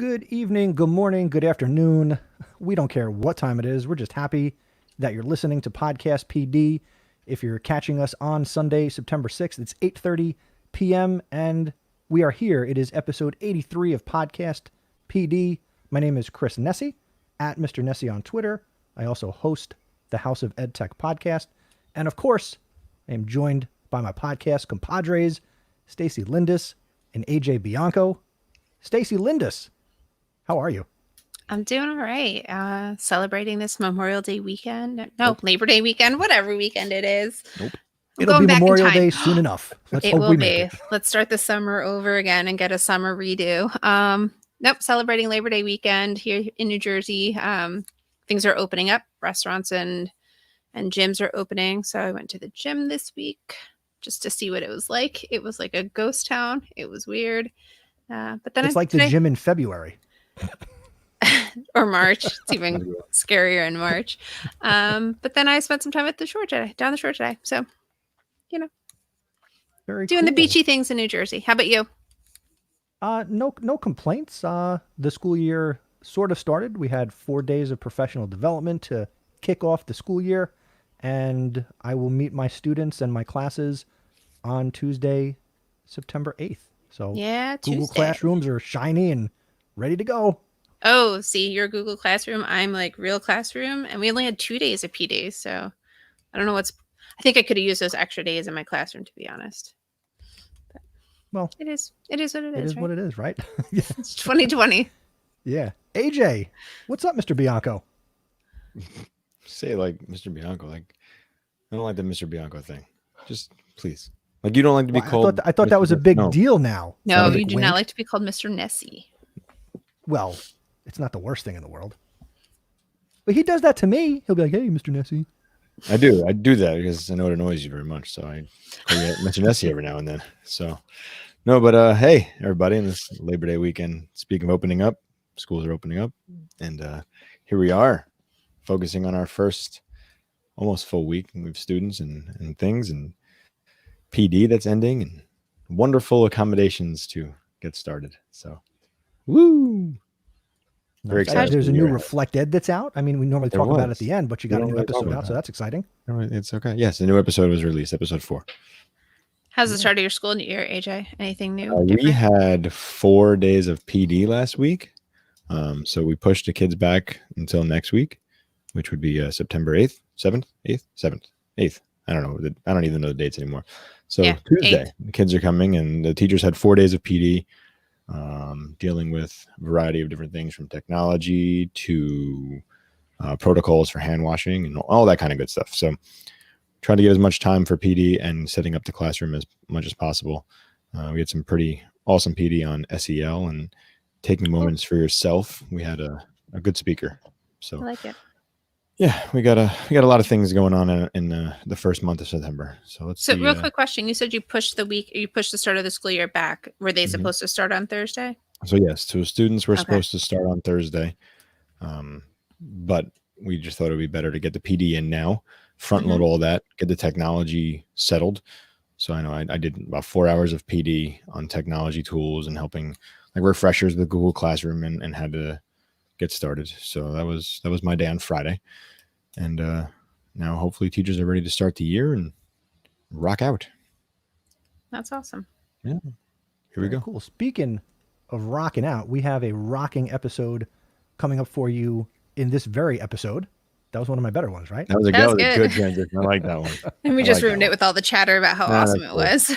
Good evening, good morning, good afternoon. We don't care what time it is. We're just happy that you're listening to Podcast PD. If you're catching us on Sunday, September 6th, it's 8:30 p.m. and we are here. It is episode 83 of Podcast PD. My name is Chris Nessie, at Mr. Nessie on Twitter. I also host the House of EdTech podcast. And of course, I am joined by my podcast compadres, Stacey Lindis and AJ Bianco. Stacey Lindis, how are you? I'm doing all right. Celebrating this Memorial Day weekend. No, Labor Day weekend, whatever weekend it is. Nope. It'll be Memorial Day soon enough. Let's hope we make it. Let's start the summer over again and get a summer redo. Celebrating Labor Day weekend here in New Jersey. Things are opening up. Restaurants and gyms are opening. So I went to the gym this week just to see what it was like. It was like a ghost town. It was weird. But then it's like the gym in February. Or March. It's even scarier in March. But then I spent some time at the shore today, down the shore today. So, doing the beachy things in New Jersey. How about you? No complaints. The school year sort of started. We had 4 days of professional development to kick off the school year, and I will meet my students and my classes on Tuesday, September 8th. So yeah, Google Tuesday. Classrooms are shiny and ready to go. Oh, see, you're Google Classroom. I'm like real classroom. And we only had 2 days of PD. So I don't know I think I could have used those extra days in my classroom, to be honest. But well, it is what it is. It is right? what it is, right? It's 2020. Yeah. AJ, what's up, Mr. Bianco? Say like Mr. Bianco. Like, I don't like the Mr. Bianco thing. Just please. Like, you don't like to be called. I thought that was a big deal now. No, you do not like to be called Mr. Nessie. Well, it's not the worst thing in the world. But he does that to me. He'll be like, hey, Mr. Nessie. I do that because I know it annoys you very much. So I call you Mr. Nessie every now and then. So, no, but hey, everybody, in this Labor Day weekend, speaking of opening up, schools are opening up. And here we are, focusing on our first almost full week with students and things and PD that's ending and wonderful accommodations to get started. So, woo! Very excited. There's a new Reflect Ed that's out. I mean, we normally talk about it at the end, but you got a new episode out, so that's exciting. It's okay. Yes, a new episode was released, episode 4. How's the start of your school year, AJ? Anything new? We had 4 days of PD last week. So we pushed the kids back until next week, which would be September 8th, 7th, 8th, 7th, 8th. I don't know. I don't even know the dates anymore. So Tuesday, 8th. The kids are coming, and the teachers had 4 days of PD, dealing with a variety of different things from technology to protocols for hand washing and all that kind of good stuff. So trying to get as much time for PD and setting up the classroom as much as possible. We had some pretty awesome PD on SEL and taking moments for yourself. We had a good speaker. So I like it. Yeah, we got a lot of things going on in the first month of September. So let's see. Real quick question. You said you pushed the start of the school year back. Were they supposed to start on Thursday? So yes, so students were supposed to start on Thursday. But we just thought it would be better to get the PD in now, front load all that, get the technology settled. So I know I did about 4 hours of PD on technology tools and helping like refreshers with Google Classroom and had to get started. So that was my day on Friday. And now hopefully teachers are ready to start the year and rock out. That's awesome. Yeah. Here we go. Cool. Speaking of rocking out, we have a rocking episode coming up for you in this very episode. That was one of my better ones, right? That was a good transition. I like that one. And we just ruined it with all the chatter about how awesome it was.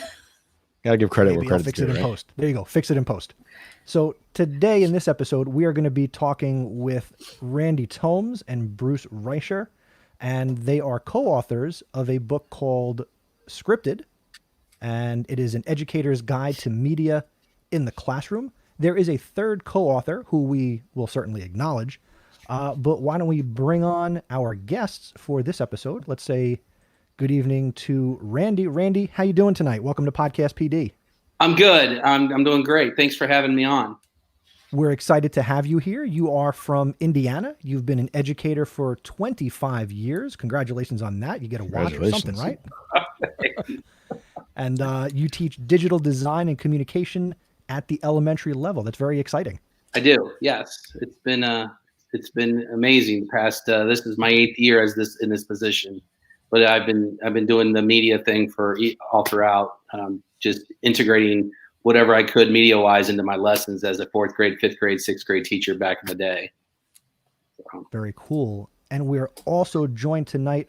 Gotta give credit where credit's fix due, it in right? post. There you go. Fix it in post. So today in this episode, we are going to be talking with Randy Tomes and Bruce Reicher, and they are co-authors of a book called Scripted, and it is an educator's guide to media in the classroom. There is a third co-author who we will certainly acknowledge, but why don't we bring on our guests for this episode? Let's say good evening to Randy. Randy, how you doing tonight? Welcome to Podcast PD. I'm good. I'm doing great. Thanks for having me on. We're excited to have you here. You are from Indiana. You've been an educator for 25 years. Congratulations on that. You get a watch or something, right? And you teach digital design and communication at the elementary level. That's very exciting. I do. Yes, it's been amazing. The past this is my 8th year in this position, but I've been doing the media thing for all throughout, just integrating whatever I could media wise into my lessons as a 4th grade, 5th grade, 6th grade teacher back in the day. So. Very cool. And we're also joined tonight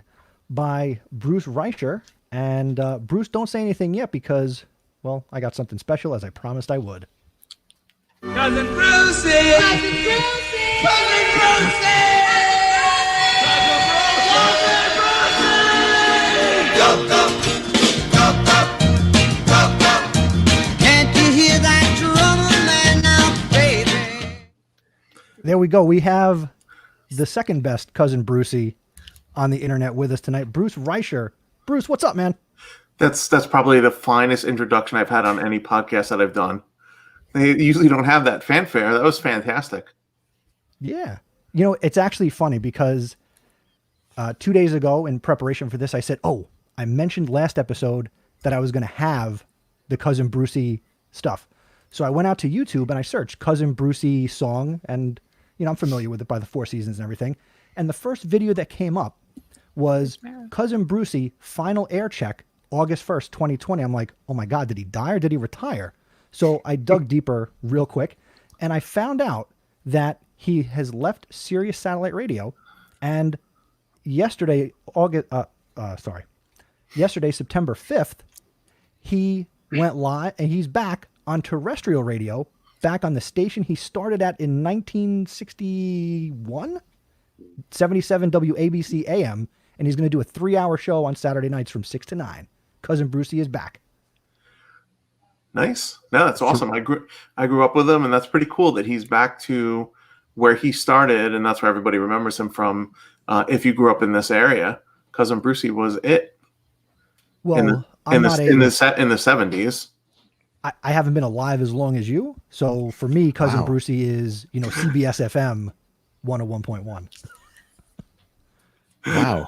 by Bruce Reicher. And Bruce, don't say anything yet because, well, I got something special as I promised I would. Cousin Brucey! Cousin Brucey! Cousin Brucey! Cousin Brucey! Go, go! Go, go! Go, go! Can't you hear that drum man now, baby? There we go. We have the second best Cousin Brucey on the internet with us tonight, Bruce Reicher. Bruce, what's up, man? That's probably the finest introduction I've had on any podcast that I've done. They usually don't have that fanfare. That was fantastic. Yeah. You know, it's actually funny because 2 days ago in preparation for this, I said, I mentioned last episode that I was going to have the Cousin Brucey stuff. So I went out to YouTube and I searched Cousin Brucey song, and, you know, I'm familiar with it by the 4 seasons and everything. And the first video that came up was Cousin Brucey final air check, August 1st, 2020. I'm like, oh my God, did he die or did he retire? So I dug deeper real quick, and I found out that he has left Sirius Satellite Radio, and yesterday, September 5th, he went live, and he's back on terrestrial radio, back on the station he started at in 1961, 77 WABC AM, and he's going to do a 3-hour show on Saturday nights from 6 to 9. Cousin Brucey is back. Nice. No, that's awesome. I grew up with him, and that's pretty cool that he's back to where he started, and that's where everybody remembers him from. If you grew up in this area, Cousin Brucey was it. Well, in the 70s. I haven't been alive as long as you, so for me, Cousin Brucey is, you know, CBS FM 101.1. Wow.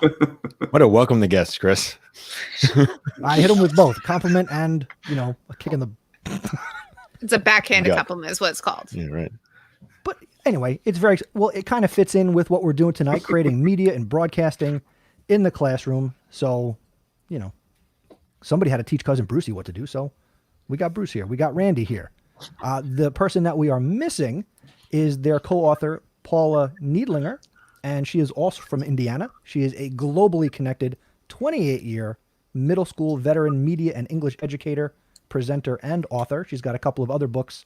What a welcome the guest, Chris. I hit him with both compliment and, you know, a kick in the. It's a backhanded compliment is what it's called. Yeah, right. But anyway, it's very well. It kind of fits in with what we're doing tonight, creating media and broadcasting in the classroom. So, you know, somebody had to teach Cousin Brucey what to do. So we got Bruce here. We got Randy here. The person that we are missing is their co-author, Paula Needlinger, and she is also from Indiana. She is a globally connected 28-year middle school veteran media and English educator, presenter, and author. She's got a couple of other books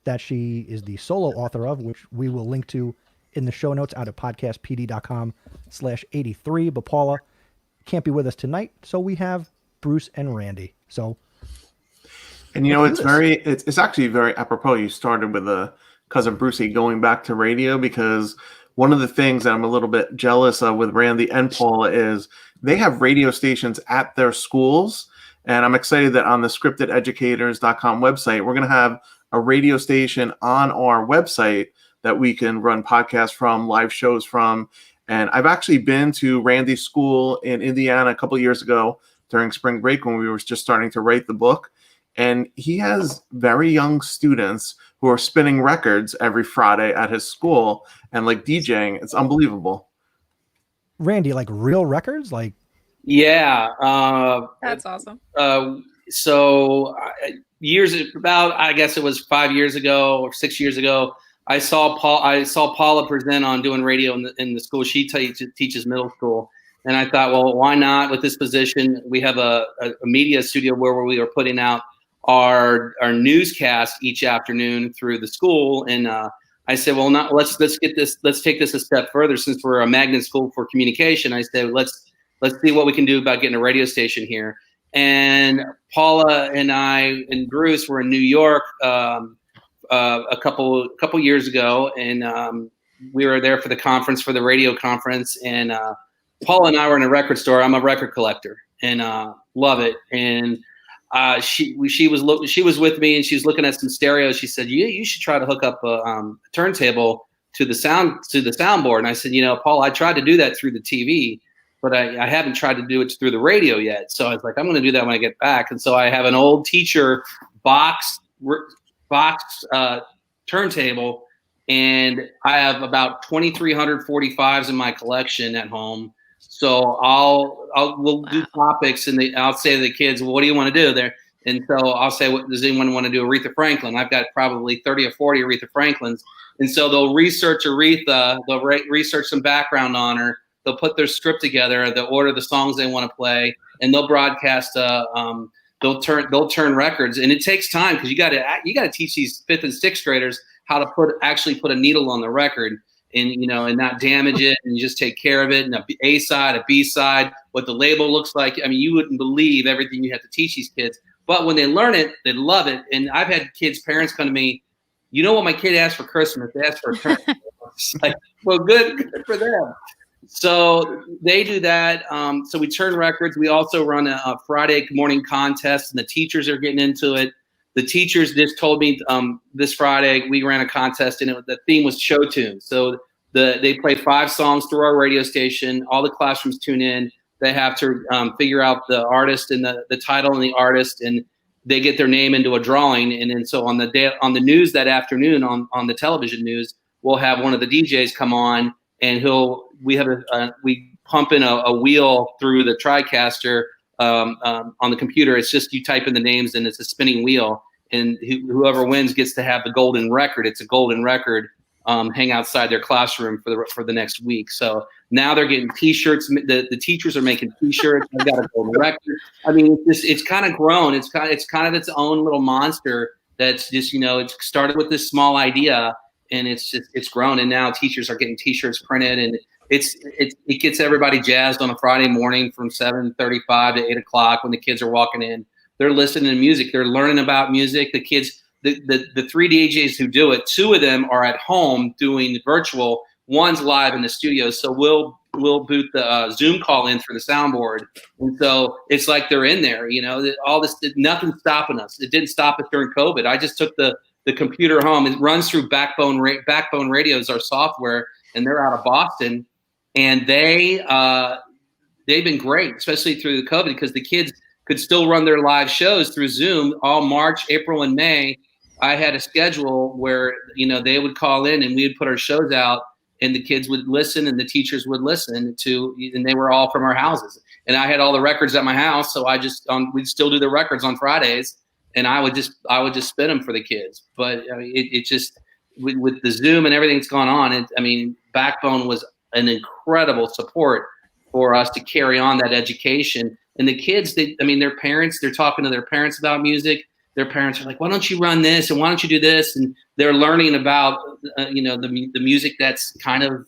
that she is the solo author of, which we will link to in the show notes out at podcastpd.com/83. But Paula can't be with us tonight, so we have Bruce and Randy. So, and you know, it's actually very apropos. You started with a Cousin Brucey going back to radio, because one of the things that I'm a little bit jealous of with Randy and Paula is they have radio stations at their schools. And I'm excited that on the scriptededucators.com website, we're going to have a radio station on our website that we can run podcasts from, live shows from. And I've actually been to Randy's school in Indiana a couple of years ago during spring break when we were just starting to write the book. And he has very young students who are spinning records every Friday at his school and like DJing. It's unbelievable. Randy, like real records? Like, yeah. That's awesome. So I guess it was 5 years ago or 6 years ago, I saw Paula present on doing radio in the school. She teaches middle school. And I thought, well, why not with this position? We have a media studio where we are putting out our newscast each afternoon through the school. And I said, well, let's take this a step further. Since we're a magnet school for communication, I said, let's see what we can do about getting a radio station here. And Paula and I and Bruce were in New York a couple years ago, and we were there for the conference, for the radio conference. And Paula and I were in a record store. I'm a record collector and love it. And she was with me, and she was looking at some stereos. She said, you should try to hook up a turntable to the soundboard. And I said, Paul, I tried to do that through the TV, but I haven't tried to do it through the radio yet. So I was like, I'm going to do that when I get back. And so I have an old teacher box turntable and I have about 2,300 45s in my collection at home. So we'll do topics, and I'll say to the kids, well, what do you want to do there? And so I'll say, does anyone want to do Aretha Franklin? I've got probably 30 or 40 Aretha Franklins. And so they'll research Aretha, they'll research some background on her, they'll put their script together, they'll order the songs they want to play, and they'll broadcast. They'll turn records, and it takes time because you got to teach these 5th and 6th graders how to actually put a needle on the record, and and not damage it, and you just take care of it. And A side, a B side, what the label looks like. I mean, you wouldn't believe everything you have to teach these kids. But when they learn it, they love it. And I've had parents come to me, you know what my kid asked for Christmas? They asked for a turn. It's like, well, good for them. So they do that. So we turn records. We also run a Friday morning contest, and the teachers are getting into it. The teachers just told me this Friday we ran a contest, and the theme was show tunes. So they play 5 songs through our radio station. All the classrooms tune in. They have to figure out the artist and the title and the artist, and they get their name into a drawing. And then so on the news that afternoon on the television news, we'll have one of the DJs come on, and we pump in a wheel through the TriCaster on the computer. It's just you type in the names, and it's a spinning wheel, and whoever wins gets to have the golden record. It's a golden record. Hang outside their classroom for the next week. So now they're getting T-shirts. The teachers are making T-shirts. They've got a golden record. I mean, it's kind of grown. It's kind of its own little monster. That's just it started with this small idea, and it's grown. And now teachers are getting T-shirts printed, and it gets everybody jazzed on a Friday morning from 7:35 to 8 o'clock when the kids are walking in. They're listening to music. They're learning about music. The kids. The 3 DJs who do it, 2 of them are at home doing virtual. One's live in the studio. So we'll boot the Zoom call in for the soundboard. And so it's like they're in there, all this, nothing's stopping us. It didn't stop us during COVID. I just took the computer home. It runs through Backbone Radio's our software, and they're out of Boston. And they've been great, especially through the COVID, because the kids could still run their live shows through Zoom all March, April, and May. I had a schedule where, they would call in and we would put our shows out, and the kids would listen and the teachers would listen to, and they were all from our houses. And I had all the records at my house. So we'd still do the records on Fridays, and I would just spin them for the kids. But I mean, it just, with the Zoom and everything that's gone on, Backbone was an incredible support for us to carry on that education. And the kids, their parents, they're talking to their parents about music. Their parents are like, why don't you run this? And why don't you do this? And they're learning about, the music that's kind of,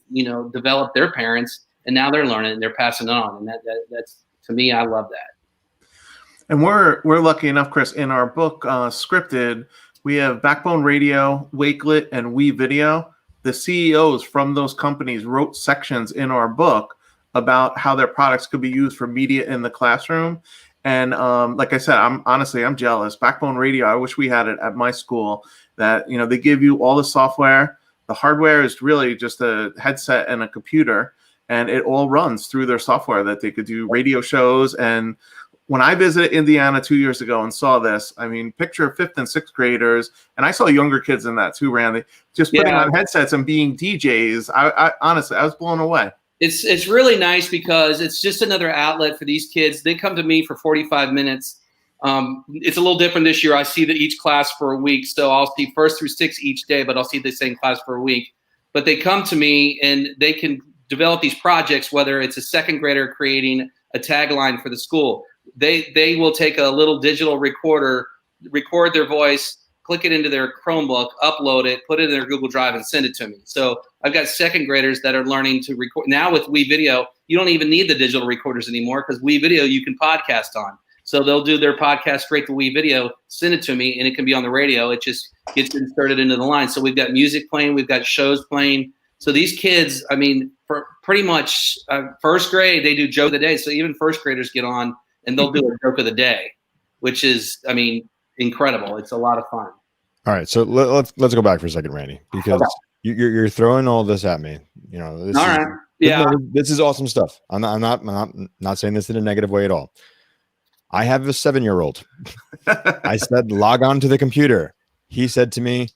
developed their parents. And now they're learning and they're passing it on. And that's, to me, I love that. And we're lucky enough, Chris, in our book, Scripted, we have Backbone Radio, Wakelet, and We Video. The CEOs from those companies wrote sections in our book about how their products could be used for media in the classroom. And like I said, I'm jealous. Backbone Radio, I wish we had it at my school, that, they give you all the software. The hardware is really just a headset and a computer, and it all runs through their software that they could do radio shows. And when I visited Indiana 2 years ago and saw this, picture 5th and 6th graders, and I saw younger kids in that too, Randy, just putting on headsets and being DJs. I honestly, I was blown away. It's really nice because it's just another outlet for these kids. They come to me for 45 minutes. It's a little different this year. I see each class for a week. So I'll see 1st through 6th each day, but I'll see the same class for a week. But they come to me and they can develop these projects, whether it's a 2nd grader creating a tagline for the school. They will take a little digital recorder, record their voice, click it into their Chromebook, upload it, put it in their Google Drive, and send it to me. So I've got 2nd graders that are learning to record. Now with We Video, you don't even need the digital recorders anymore, because We Video you can podcast on. So they'll do their podcast straight to We Video, send it to me, and it can be on the radio. It just gets inserted into the line. So we've got music playing, we've got shows playing. So these kids, for pretty much 1st grade, they do joke of the day. So even 1st graders get on and they'll do a joke of the day, which is, incredible. It's a lot of fun. All right, so let's go back for a second, Randy, because you're throwing all this at me. This all right. Yeah, this is awesome stuff. I'm not saying this in a negative way at all. I have a 7-year-old. I said, log on to the computer. He said to me,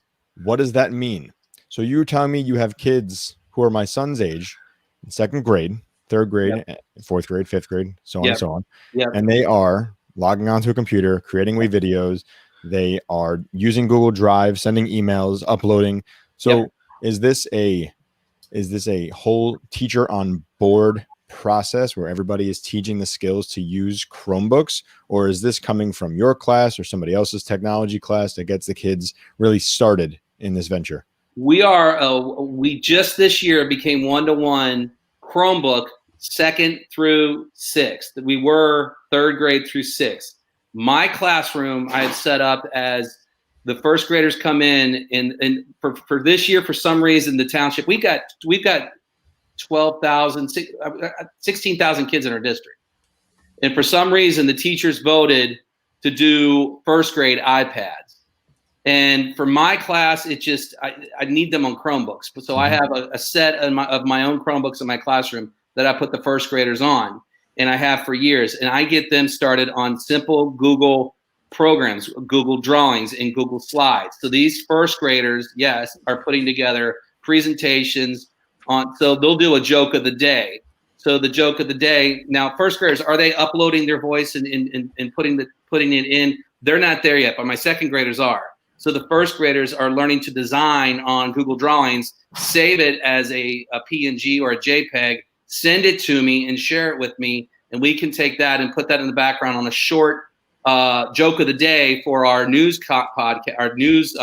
what does that mean? So you were telling me you have kids who are my son's age, in second grade, third grade, fourth grade, fifth grade, so on and so on. Yep. And they are logging onto a computer, creating away videos. They are using Google Drive, sending emails, uploading. So is this a whole teacher on board process where everybody is teaching the skills to use Chromebooks, or is this coming from your class or somebody else's technology class that gets the kids really started in this venture? We just this year became 1-to-1 Chromebook 2nd through 6th. We were 3rd grade through 6th. My classroom I had set up as the first graders come in, and for this year, for some reason, the township, we've got 16,000 kids in our district. And for some reason, the teachers voted to do first grade iPads. And for my class, it just, I need them on Chromebooks. So I have a set of my own Chromebooks in my classroom that I put the first graders on, and I have for years. And I get them started on simple Google programs, Google Drawings and Google Slides. So these first graders, are putting together presentations on, so they'll do a joke of the day. So the joke of the day, now first graders, are they uploading their voice and putting it in? They're not there yet, but my second graders are. So the first graders are learning to design on Google Drawings, save it as a PNG or a JPEG, send it to me and share it with me, and we can take that and put that in the background on a short joke of the day for our news podcast, our news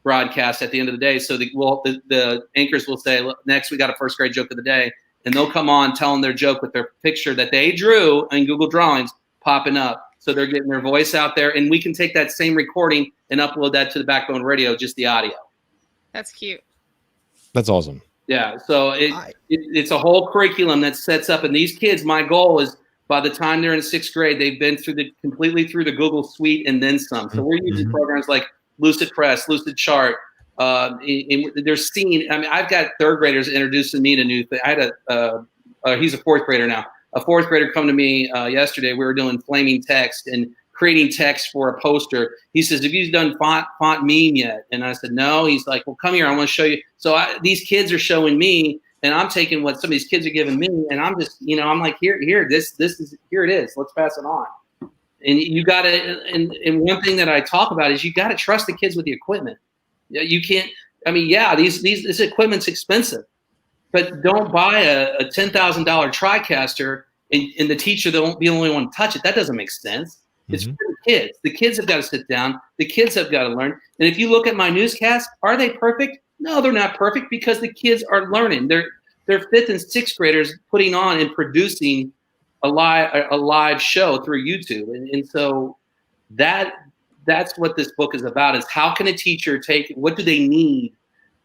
broadcast at the end of the day. So the anchors will say, look, next we got a first grade joke of the day, and they'll come on telling their joke with their picture that they drew in Google Drawings popping up. So they're getting their voice out there, and we can take that same recording and upload that to the Backbone Radio, just the audio. That's cute. That's awesome. Yeah. So it's a whole curriculum that sets up, and these kids, my goal is by the time they're in 6th grade, they've been completely through the Google Suite and then some. So we're using programs like Lucid Press, Lucid Chart. And they're seeing, I've got 3rd graders introducing me to new things. I had he's a 4th grader now. A 4th grader come to me yesterday. We were doing flaming text and creating text for a poster. He says, have you done font meme yet? And I said, no. He's like, well, come here. I want to show you. So these kids are showing me, and I'm taking what some of these kids are giving me, and I'm just, I'm like, here, this is, here it is. Let's pass it on. And you got to, and one thing that I talk about is you got to trust the kids with the equipment. You can't, this equipment's expensive, but don't buy a $10,000 TriCaster and the teacher that won't be the only one to touch it. That doesn't make sense. It's for the kids. The kids have got to sit down. The kids have got to learn. And if you look at my newscasts, are they perfect? No, they're not perfect, because the kids are learning. They're 5th and 6th graders putting on and producing a live show through YouTube. And so that's what this book is about, is how can a teacher take, what do they need?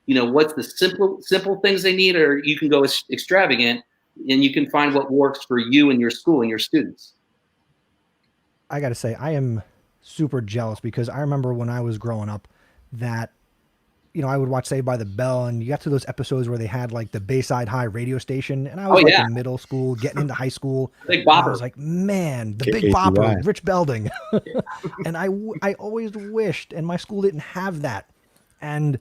What's the simple things they need, or you can go extravagant and you can find what works for you and your school and your students. I got to say, I am super jealous, because I remember when I was growing up that, I would watch Saved by the Bell, and you got to those episodes where they had like the Bayside High radio station, and I was in middle school, getting into high school. Big Bopper. I was like, man, the Big Bopper, Rich Belding. And I always wished, and my school didn't have that. And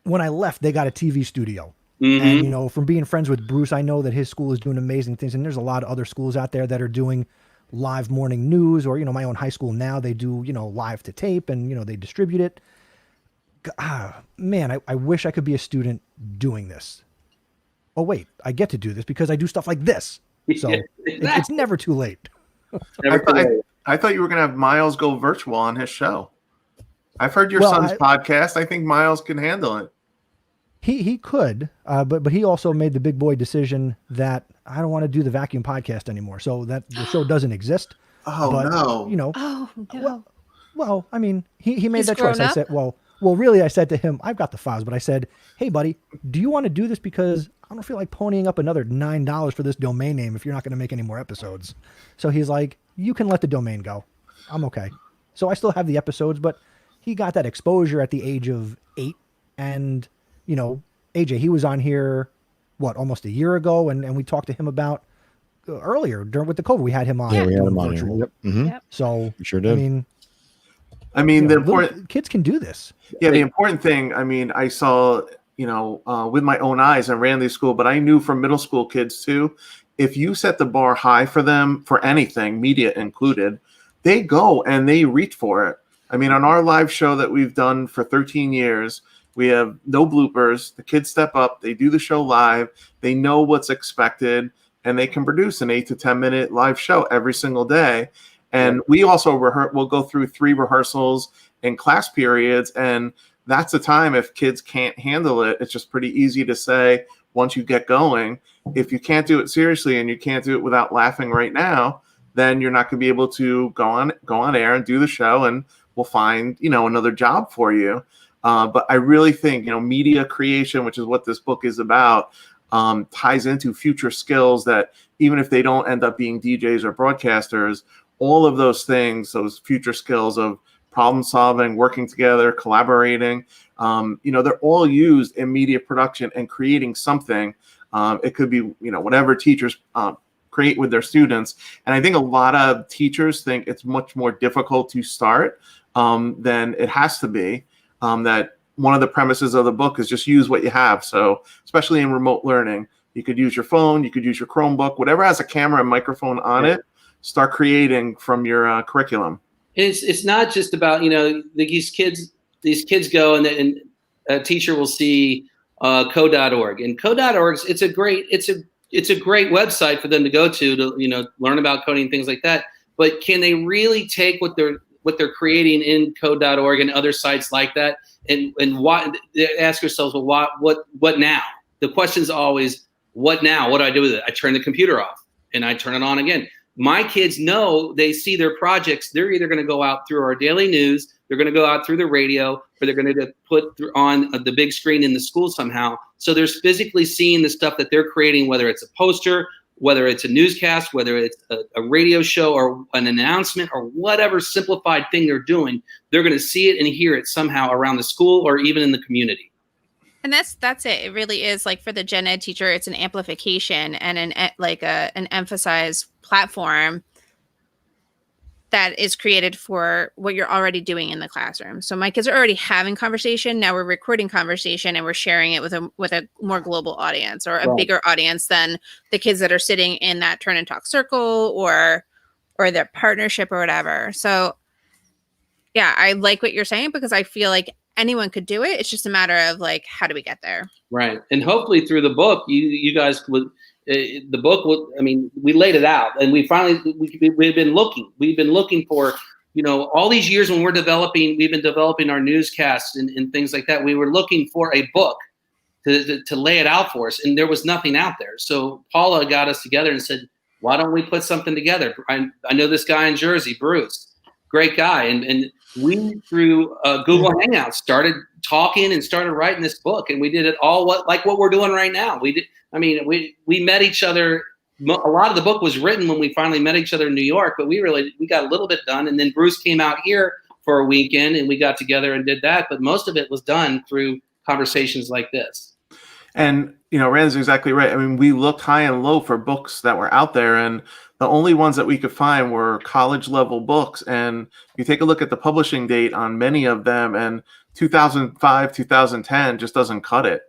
when I left, they got a TV studio. And, from being friends with Bruce, I know that his school is doing amazing things. And there's a lot of other schools out there that are doing live morning news, or, my own high school now, they do, live to tape, and, they distribute it. Man, I wish I could be a student doing this. Oh, wait, I get to do this because I do stuff like this. So it's never too late. I thought you were going to have Miles go virtual on his show. I've heard your son's podcast. I think Miles can handle it. He could, but he also made the big boy decision that I don't want to do the vacuum podcast anymore. So that the show doesn't exist. Oh, but, no. Oh, no. Well, I mean, he made that choice. Up? I said, well, really, I said to him, I've got the files, but I said, hey, buddy, do you want to do this? Because I don't feel like ponying up another $9 for this domain name if you're not going to make any more episodes. So he's like, you can let the domain go. I'm okay. So I still have the episodes, but he got that exposure at the age of 8. And, AJ, he was on here, almost a year ago. And we talked to him about earlier with the COVID. We had him on. Yeah, we had him on virtual. here. Yep. So we sure did. I mean, I mean, the little important kids can do this. Yeah, the important thing, I mean, I saw, with my own eyes, I ran these school, but I knew from middle school kids too, if you set the bar high for them for anything, media included, they go and they reach for it. I mean, on our live show that we've done for 13 years, we have no bloopers. The kids step up, they do the show live, they know what's expected, and they can produce an 8 to 10 minute live show every single day. And we also we'll go through 3 rehearsals in class periods, and that's the time if kids can't handle it, it's just pretty easy to say once you get going, if you can't do it seriously and you can't do it without laughing right now, then you're not going to be able to go on air and do the show, and we'll find another job for you. But I really think media creation, which is what this book is about, ties into future skills that even if they don't end up being DJs or broadcasters, all of those things, those future skills of problem solving, working together, collaborating, they're all used in media production and creating something. It could be, whatever teachers create with their students. And I think a lot of teachers think it's much more difficult to start than it has to be. That one of the premises of the book is just use what you have. So especially in remote learning, you could use your phone, you could use your Chromebook, whatever has a camera and microphone on it, start creating from your curriculum. It's not just about these kids go and a teacher will see code.org, and code.org it's a great website for them to go to learn about coding and things like that. But can they really take what they're creating in code.org and other sites like that and what, ask yourselves, well, what now? The question is always, what now? What do I do with it? I turn the computer off and I turn it on again. My kids know, they see their projects. They're either going to go out through our daily news, they're going to go out through the radio, or they're going to put on the big screen in the school somehow. So they're physically seeing the stuff that they're creating, whether it's a poster, whether it's a newscast, whether it's a radio show or an announcement or whatever simplified thing they're doing. They're going to see it and hear it somehow around the school or even in the community. And that's it. It really is, like, for the gen ed teacher, it's an amplification and an emphasized platform that is created for what you're already doing in the classroom. So my kids are already having conversation. Now we're recording conversation and we're sharing it with a more global audience, or a bigger audience than the kids that are sitting in that turn and talk circle or their partnership or whatever. So yeah, I like what you're saying, because I feel like anyone could do it. It's just a matter of, like, how do we get there? Right. And hopefully through the book, you guys would, the book will, I mean, we laid it out, and we've been looking for, all these years when we've been developing our newscasts and things like that. We were looking for a book to lay it out for us, and there was nothing out there. So Paula got us together and said, why don't we put something together? I know this guy in Jersey, Bruce, great guy. And we, through Google Hangouts, started talking and started writing this book, and we did it all like what we're doing right now. We met each other. A lot of the book was written when we finally met each other in New York, but we got a little bit done. And then Bruce came out here for a weekend and we got together and did that. But most of it was done through conversations like this. And, Rand's exactly right. I mean, we looked high and low for books that were out there, and the only ones that we could find were college level books. And you take a look at the publishing date on many of them, and 2005, 2010 just doesn't cut it.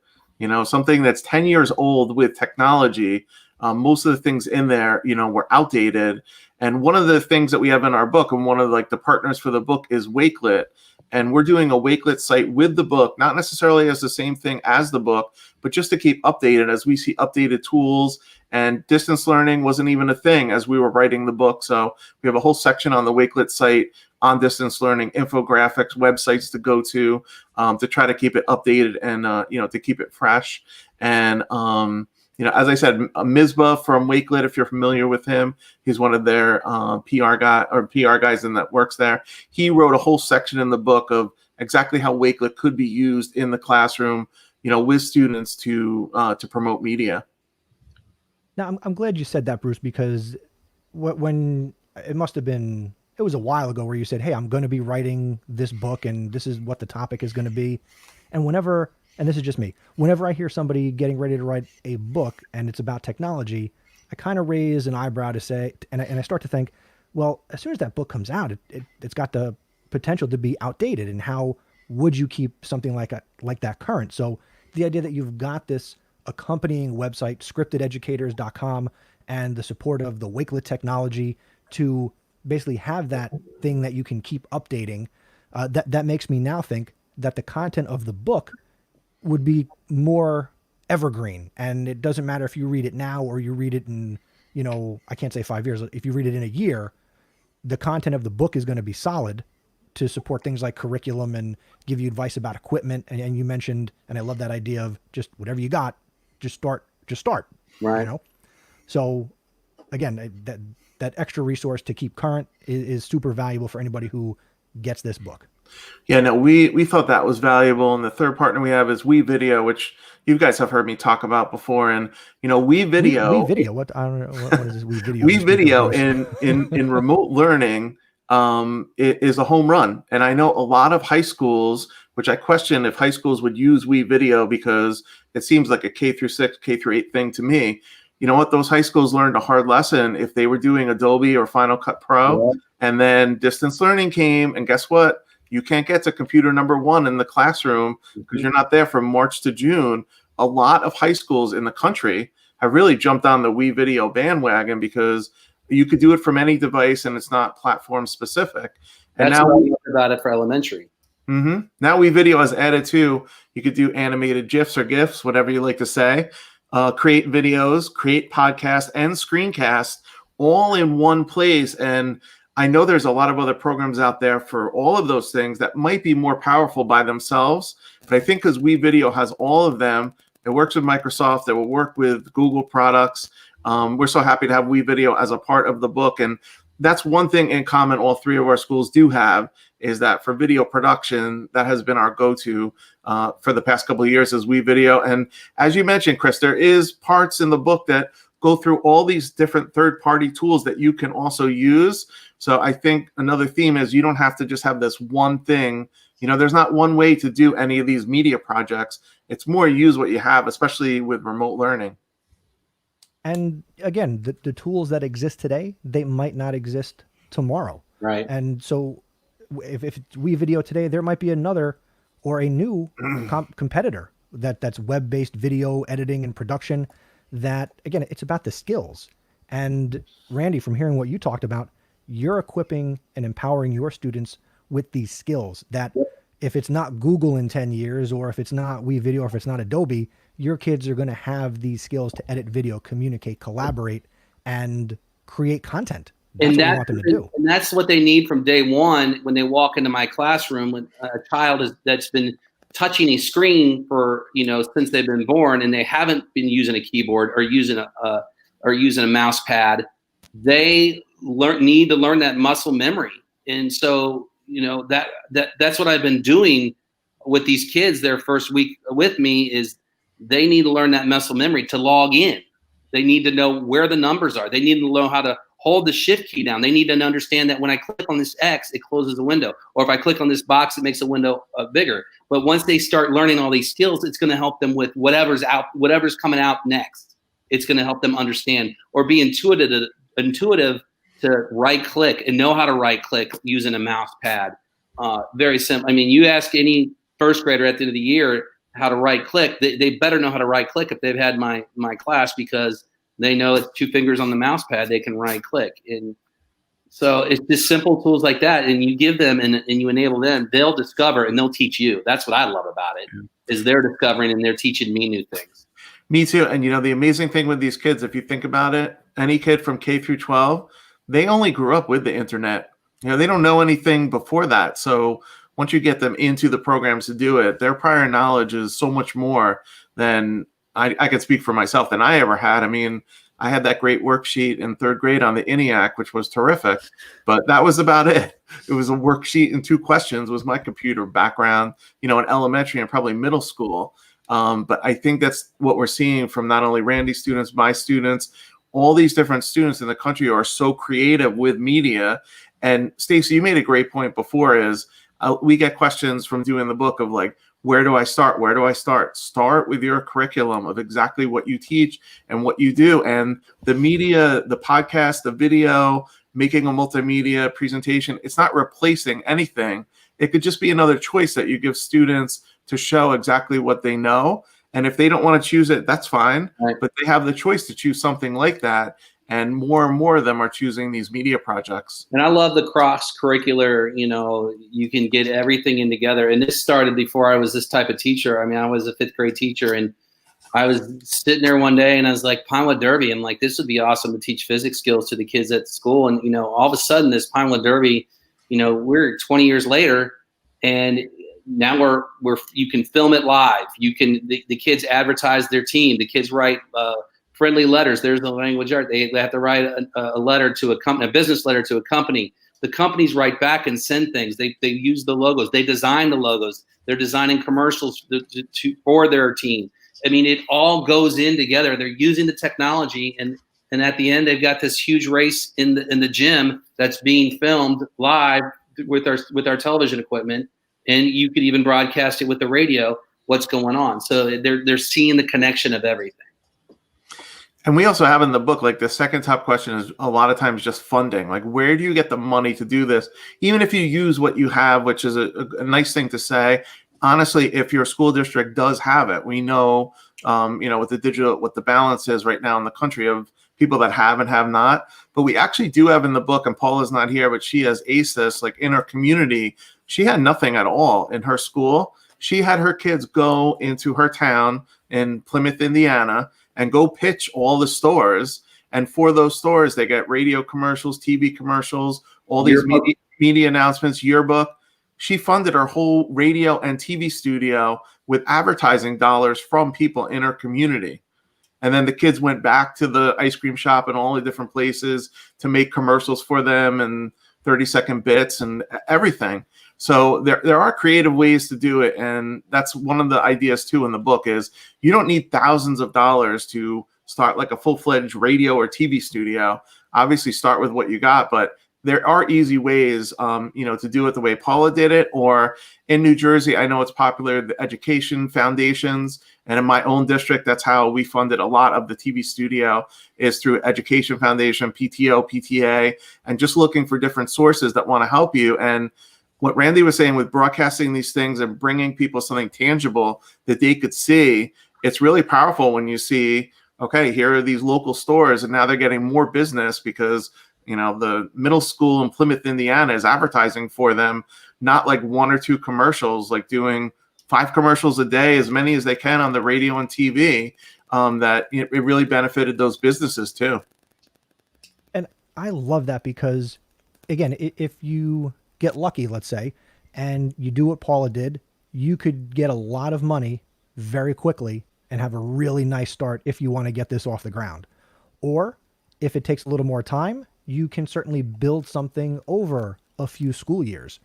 Something that's 10 years old with technology, most of the things in there, were outdated. And one of the things that we have in our book, and one of the partners for the book, is Wakelet. And we're doing a Wakelet site with the book, not necessarily as the same thing as the book, but just to keep updated as we see updated tools. And distance learning wasn't even a thing as we were writing the book. So we have a whole section on the Wakelet site on distance learning, infographics, websites to go to try to keep it updated and, to keep it fresh. And, as I said, Mizbah from Wakelet, if you're familiar with him, he's one of their PR guys that works there. He wrote a whole section in the book of exactly how Wakelet could be used in the classroom, with students to promote media. Now, I'm glad you said that, Bruce, because when it must have been, it was a while ago where you said, hey, I'm going to be writing this book and this is what the topic is going to be. And and this is just me, whenever I hear somebody getting ready to write a book and it's about technology, I kind of raise an eyebrow to say, and I start to think, well, as soon as that book comes out, it's got the potential to be outdated, and how would you keep something like that current? So the idea that you've got this accompanying website, scriptededucators.com, and the support of the Wakelet technology to basically have that thing that you can keep updating, that makes me now think that the content of the book would be more evergreen. And it doesn't matter if you read it now or you read it in, I can't say 5 years. If you read it in a year, the content of the book is going to be solid to support things like curriculum and give you advice about equipment. And you mentioned, and I love that idea of just whatever you got, just start. Right. So again, that extra resource to keep current is super valuable for anybody who gets this book. Yeah, no, we thought that was valuable. And the third partner we have is WeVideo, which you guys have heard me talk about before. And WeVideo, WeVideo, what I don't know, what is this WeVideo? WeVideo in remote learning is a home run. And I know a lot of high schools, which I question if high schools would use WeVideo, because it seems like a K through 6, K through 8 thing to me. You know what? Those high schools learned a hard lesson if they were doing Adobe or Final Cut Pro, and then distance learning came, and guess what? You can't get to computer number 1 in the classroom because you're not there from March to June. A lot of high schools in the country have really jumped on the WeVideo bandwagon because you could do it from any device and it's not platform specific. And That's now what I love about it for elementary. Now WeVideo has added to, you could do animated GIFs or GIFs, whatever you like to say, create videos, create podcasts and screencasts all in one place. And I know there's a lot of other programs out there for all of those things that might be more powerful by themselves. But I think because WeVideo has all of them, it works with Microsoft, it will work with Google products. We're so happy to have WeVideo as a part of the book. And that's one thing in common all 3 of our schools do have, is that for video production, that has been our go-to for the past couple of years is WeVideo. And as you mentioned, Chris, there is parts in the book that go through all these different third-party tools that you can also use. So I think another theme is you don't have to just have this one thing. There's not one way to do any of these media projects. It's more use what you have, especially with remote learning. And again, the tools that exist today, they might not exist tomorrow. Right. And so if it's WeVideo today, there might be another or a new competitor that's web-based video editing and production that, again, it's about the skills. And Randy, from hearing what you talked about, you're equipping and empowering your students with these skills that if it's not Google in 10 years, or if it's not WeVideo, or if it's not Adobe, your kids are going to have these skills to edit video, communicate, collaborate, and create content. That's what we want them to do. And that's what they need from day one when they walk into my classroom. When a child that's been touching a screen for, since they've been born, and they haven't been using a keyboard or using a mouse pad, they need to learn that muscle memory. And so, that's what I've been doing with these kids. Their first week with me is they need to learn that muscle memory to log in. They need to know where the numbers are. They need to know how to hold the shift key down. They need to understand that when I click on this X, it closes the window. Or if I click on this box, it makes the window bigger. But once they start learning all these skills, it's going to help them with whatever's coming out next. It's going to help them understand or be intuitive to right click and know how to right click using a mouse pad. Very simple. I mean, you ask any first grader at the end of the year how to right click, they better know how to right click if they've had my class, because they know it's 2 fingers on the mouse pad, they can right click. And so it's just simple tools like that. And you give them and you enable them, they'll discover and they'll teach you. That's what I love about it, is they're discovering and they're teaching me new things. Me too. And the amazing thing with these kids, if you think about it, any kid from K through 12, they only grew up with the internet. They don't know anything before that. So once you get them into the programs to do it, their prior knowledge is so much more than I can speak for myself than I ever had. I mean, I had that great worksheet in 3rd grade on the ENIAC, which was terrific, but that was about it. It was a worksheet and 2 questions was my computer background, in elementary and probably middle school. But I think that's what we're seeing from not only Randy's students, my students, all these different students in the country are so creative with media. And Stacey, you made a great point before is we get questions from doing the book of like, where do I start? Where do I start? Start with your curriculum of exactly what you teach and what you do. And the media, the podcast, the video, making a multimedia presentation. It's not replacing anything. It could just be another choice that you give students to show exactly what they know. And if they don't want to choose it, that's fine. Right. But they have the choice to choose something like that. And more of them are choosing these media projects. And I love the cross-curricular, you can get everything in together. And this started before I was this type of teacher. I mean, I was a 5th grade teacher, and I was sitting there one day and I was like, Pinewood Derby. I'm like, this would be awesome to teach physics skills to the kids at school. And, all of a sudden this Pinewood Derby, we're 20 years later, and now you can film it live. You can, the kids advertise their team. The kids write, friendly letters. There's the language art. They have to write a letter to a company, a business letter to a company. The companies write back and send things. They use the logos. They design the logos. They're designing commercials for their team. I mean, it all goes in together. They're using the technology, and at the end, they've got this huge race in the gym that's being filmed live with our television equipment, and you could even broadcast it with the radio. What's going on? So they're seeing the connection of everything. And we also have in the book, like the second top question is a lot of times just funding. Like, where do you get the money to do this? Even if you use what you have, which is a nice thing to say. Honestly, if your school district does have it, we know, with the digital, what the balance is right now in the country of people that have and have not. But we actually do have in the book, and Paula's not here, but she has ACES, like in her community, she had nothing at all in her school. She had her kids go into her town in Plymouth, Indiana, and go pitch all the stores. And for those stores, they get radio commercials, TV commercials, all these media announcements, yearbook. She funded her whole radio and TV studio with advertising dollars from people in her community. And then the kids went back to the ice cream shop and all the different places to make commercials for them and 30-second bits and everything. So there are creative ways to do it. And that's one of the ideas too in the book is you don't need thousands of dollars to start like a full-fledged radio or TV studio. Obviously start with what you got, but there are easy ways, to do it the way Paula did it. Or in New Jersey, I know it's popular, the education foundations. And in my own district, that's how we funded a lot of the TV studio is through Education Foundation, PTO, PTA, and just looking for different sources that want to help you. And what Randy was saying with broadcasting these things and bringing people something tangible that they could see, it's really powerful when you see, okay, here are these local stores, and now they're getting more business because the middle school in Plymouth, Indiana is advertising for them, not like 1 or 2 commercials, like doing 5 commercials a day, as many as they can on the radio and TV, that it really benefited those businesses too. And I love that because, again, if you get lucky, let's say, and you do what Paula did, you could get a lot of money very quickly and have a really nice start if you want to get this off the ground. Or if it takes a little more time, you can certainly build something over a few school years.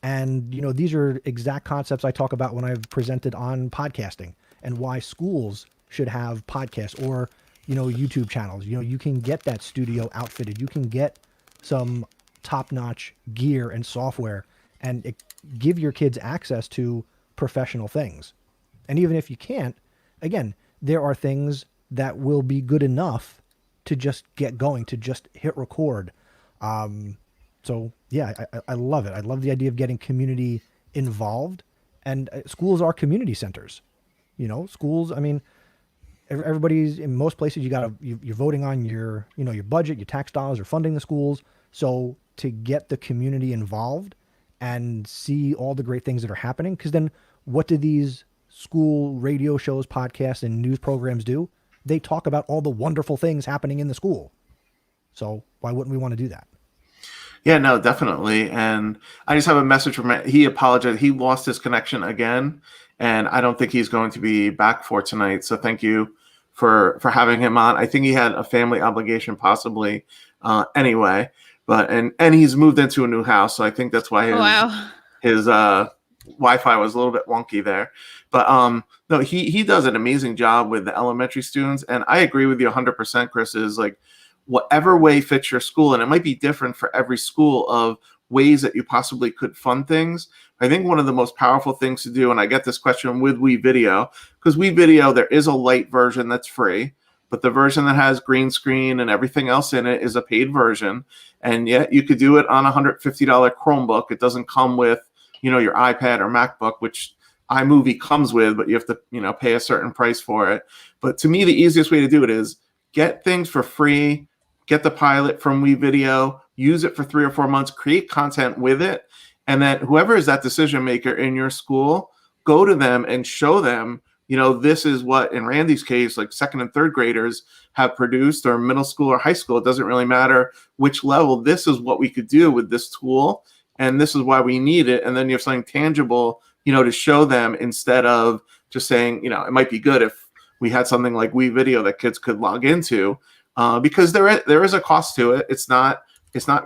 And, these are exact concepts I talk about when I've presented on podcasting and why schools should have podcasts or, YouTube channels. You can get that studio outfitted. You can get some top-notch gear and software and give your kids access to professional things. And even if you can't, again, there are things that will be good enough to just get going, to just hit record. So yeah, I love it. I love the idea of getting community involved, and schools are community centers. Schools, I mean, everybody's in most places, you're voting on your budget, your tax dollars are funding the schools. So to get the community involved and see all the great things that are happening, because then what do these school radio shows, podcasts, and news programs do? They talk about all the wonderful things happening in the school. So why wouldn't we want to do that? Yeah, no, definitely. And I just have a message from him. He apologized. He lost his connection again, and I don't think he's going to be back for tonight. So thank you for having him on. I think he had a family obligation possibly anyway, but and he's moved into a new house. So I think that's why his Wi-Fi was a little bit wonky there. But no, he does an amazing job with the elementary students. And I agree with you 100%, Chris, is like whatever way fits your school. And it might be different for every school of ways that you possibly could fund things. I think one of the most powerful things to do, and I get this question with WeVideo, because WeVideo, there is a light version that's free, but the version that has green screen and everything else in it is a paid version. And yet you could do it on a $150 Chromebook. It doesn't come with, your iPad or MacBook, which iMovie comes with, but you have to, pay a certain price for it. But to me, the easiest way to do it is get things for free, get the pilot from WeVideo, use it for 3 or 4 months, create content with it. And then whoever is that decision maker in your school, go to them and show them, this is what, in Randy's case, like 2nd and 3rd graders have produced, or middle school or high school. It doesn't really matter which level. This is what we could do with this tool, and this is why we need it. And then you have something tangible, to show them, instead of just saying, it might be good if we had something like WeVideo that kids could log into, because there is a cost to it. It's not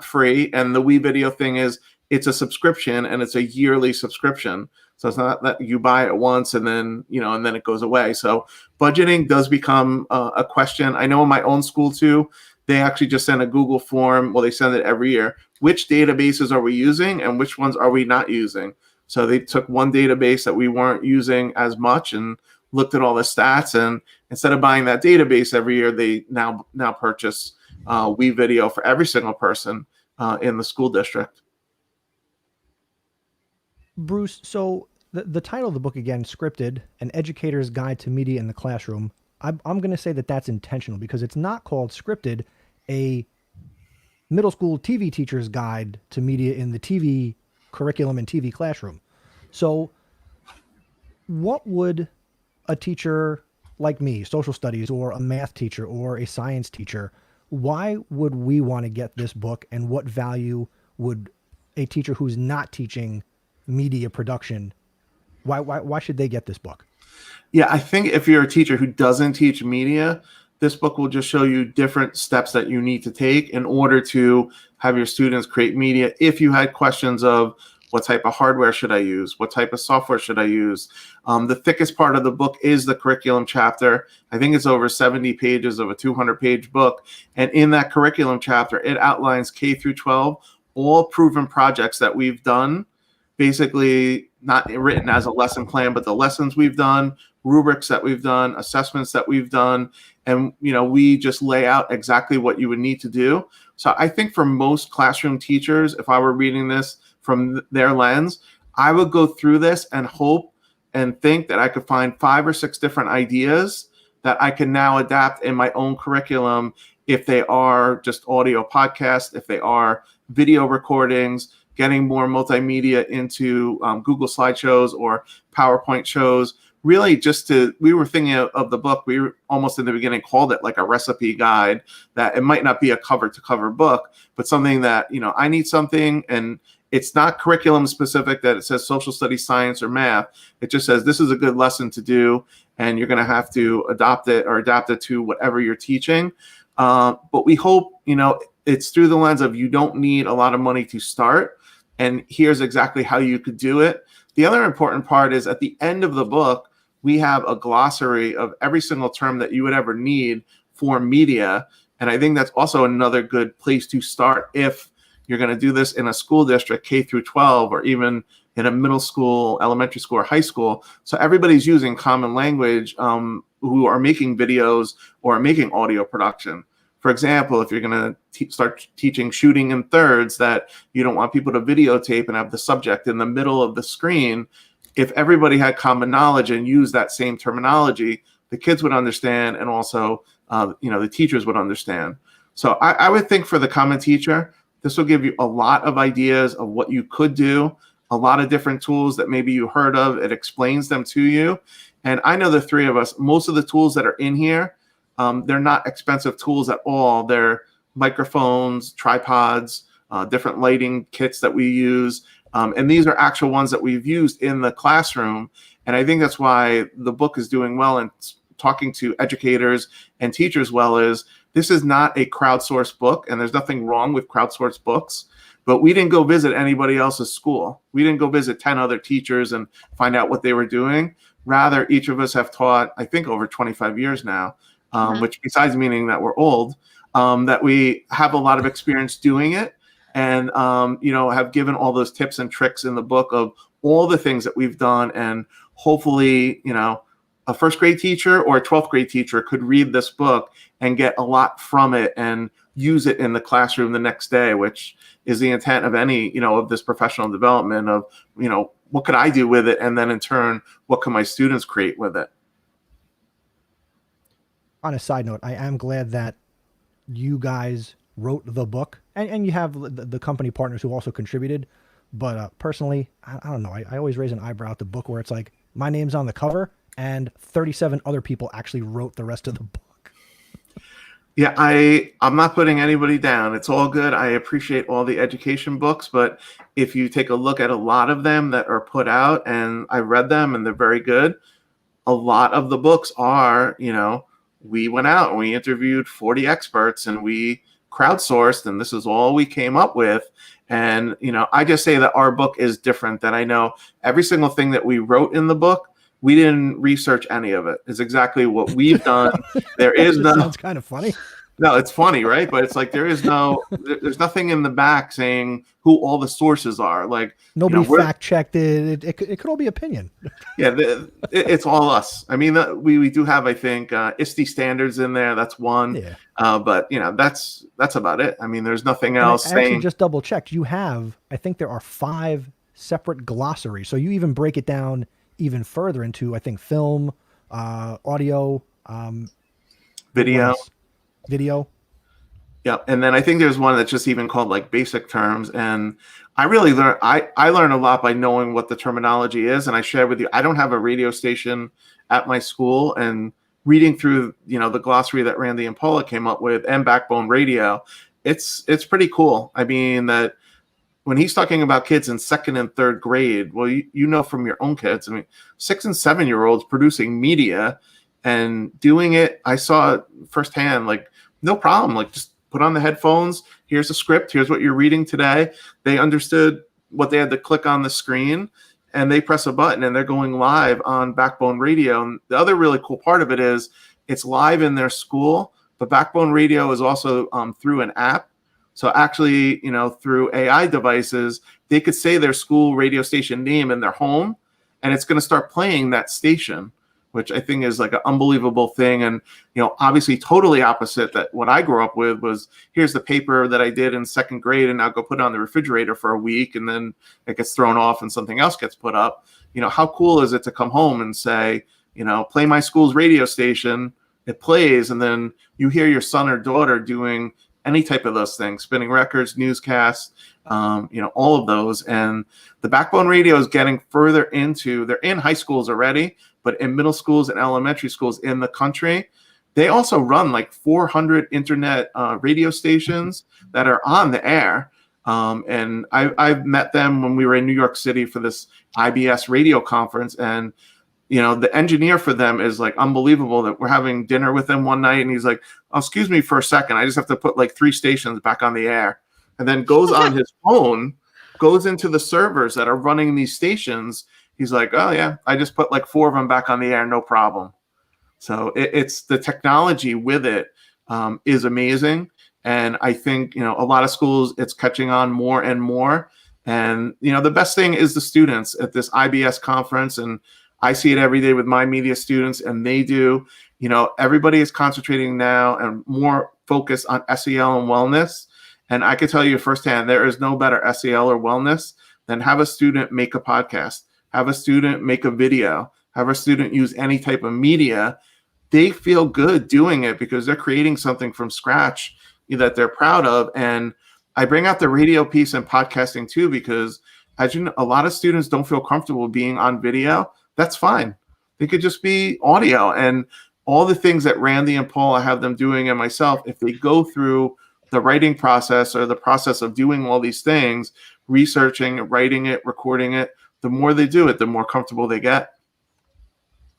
free. And the WeVideo thing is, it's a subscription, and it's a yearly subscription. So it's not that you buy it once and then, and then it goes away. So budgeting does become a question. I know in my own school too, they actually just send a Google form. Well, they send it every year. Which databases are we using and which ones are we not using? So they took one database that we weren't using as much and looked at all the stats. And instead of buying that database every year, they now purchase WeVideo for every single person in the school district. Bruce, so the title of the book, again, Scripted, An Educator's Guide to Media in the Classroom, I'm going to say that that's intentional, because it's not called Scripted, a middle school TV teacher's guide to media in the TV curriculum and TV classroom. So what would a teacher like me, social studies, or a math teacher or a science teacher, why would we want to get this book, and what value would a teacher who's not teaching media production, why should they get this book? Yeah, I think if you're a teacher who doesn't teach media, this book will just show you different steps that you need to take in order to have your students create media. If you had questions of what type of hardware should I use, what type of software should I use, the thickest part of the book is the curriculum chapter. I think it's over 70 pages of a 200-page book. And in that curriculum chapter, it outlines K through 12, all proven projects that we've done, basically not written as a lesson plan, but the lessons we've done, rubrics that we've done, assessments that we've done. And, we just lay out exactly what you would need to do. So I think for most classroom teachers, if I were reading this from their lens, I would go through this and hope and think that I could find 5 or 6 different ideas that I can now adapt in my own curriculum, if they are just audio podcasts, if they are video recordings, getting more multimedia into Google slideshows or PowerPoint shows. Really we were thinking of the book, we were almost in the beginning called it like a recipe guide, that it might not be a cover to cover book, but something that, I need something, and it's not curriculum specific that it says social studies, science, or math. It just says this is a good lesson to do, and you're going to have to adopt it or adapt it to whatever you're teaching. But we hope, it's through the lens of you don't need a lot of money to start, and here's exactly how you could do it. The other important part is at the end of the book, we have a glossary of every single term that you would ever need for media. And I think that's also another good place to start if you're going to do this in a school district, K through 12, or even in a middle school, elementary school, or high school. So everybody's using common language who are making videos or are making audio production. For example, if you're going to start teaching shooting in thirds, that you don't want people to videotape and have the subject in the middle of the screen, if everybody had common knowledge and used that same terminology, the kids would understand, and also the teachers would understand. So I would think for the common teacher, this will give you a lot of ideas of what you could do, a lot of different tools that maybe you heard of. It explains them to you. And I know the three of us, most of the tools that are in here, they're not expensive tools at all. They're microphones, tripods, different lighting kits that we use. And these are actual ones that we've used in the classroom. And I think that's why the book is doing well, and talking to educators and teachers well, is this is not a crowdsourced book, and there's nothing wrong with crowdsourced books. But we didn't go visit anybody else's school. We didn't go visit 10 other teachers and find out what they were doing. Rather, each of us have taught, I think, over 25 years now. Which, besides meaning that we're old, that we have a lot of experience doing it, and have given all those tips and tricks in the book of all the things that we've done, and hopefully a first grade teacher or a 12th grade teacher could read this book and get a lot from it and use it in the classroom the next day, which is the intent of any, of this professional development of, what could I do with it? And then in turn, what can my students create with it? On a side note, I am glad that you guys wrote the book and you have the company partners who also contributed. But personally, I don't know. I always raise an eyebrow at the book where it's like my name's on the cover and 37 other people actually wrote the rest of the book. Yeah, I'm not putting anybody down. It's all good. I appreciate all the education books, but if you take a look at a lot of them that are put out, and I read them and they're very good, a lot of the books are, we went out and we interviewed 40 experts and we crowdsourced, and this is all we came up with. And, I just say that our book is different, that I know every single thing that we wrote in the book, we didn't research any of it. It's exactly what we've done. There is no. Sounds kind of funny. No, it's funny, right? But it's like there's nothing in the back saying who all the sources are. Like nobody fact checked it. It could all be opinion. Yeah, it's all us. I mean, we do have, I think, ISTE standards in there. That's one. Yeah. But that's about it. I mean, there's nothing else. I actually just double checked. You have, I think there are 5 separate glossaries. So you even break it down even further into, I think, film, audio, video. Yeah, and then I think there's one that's just even called like basic terms. And I really I learn a lot by knowing what the terminology is. And I share with you, I don't have a radio station at my school, and reading through, the glossary that Randy and Paula came up with and Backbone Radio, it's pretty cool. I mean, that when he's talking about kids in 2nd and 3rd grade, well, from your own kids, I mean, 6 and 7-year-olds producing media and doing it. I saw it firsthand, like no problem. Like just put on the headphones. Here's a script. Here's what you're reading today. They understood what they had to click on the screen, and they press a button and they're going live on Backbone Radio. And the other really cool part of it is it's live in their school, but Backbone Radio is also through an app. So actually, through AI devices, they could say their school radio station name in their home, and it's going to start playing that station, which I think is like an unbelievable thing. And, obviously totally opposite that what I grew up with was, here's the paper that I did in 2nd grade, and I'll go put it on the refrigerator for a week, and then it gets thrown off and something else gets put up. How cool is it to come home and say, play my school's radio station, it plays, and then you hear your son or daughter doing any type of those things, spinning records, newscasts, all of those. And the Backbone Radio is getting further into, they're in high schools already, but in middle schools and elementary schools in the country. They also run like 400 internet radio stations that are on the air. And I've met them when we were in New York City for this IBS radio conference. And the engineer for them is like unbelievable. That we're having dinner with him one night, and he's like, "Oh, excuse me for a second. I just have to put like 3 stations back on the air," and then goes on his phone, goes into the servers that are running these stations. He's like, "Oh yeah, I just put like 4 of them back on the air, no problem." So it's the technology with it is amazing, and I think a lot of schools it's catching on more and more. And the best thing is the students at this IBS conference, and I see it every day with my media students, and they do. Everybody is concentrating now and more focused on SEL and wellness. And I can tell you firsthand, there is no better SEL or wellness than have a student make a podcast, have a student make a video, have a student use any type of media. They feel good doing it because they're creating something from scratch that they're proud of. And I bring out the radio piece and podcasting too, because as you know, a lot of students don't feel comfortable being on video. That's fine. They could just be audio, and all the things that Randy and Paula have them doing, and myself, if they go through the writing process or the process of doing all these things, researching, writing it, recording it, the more they do it, the more comfortable they get.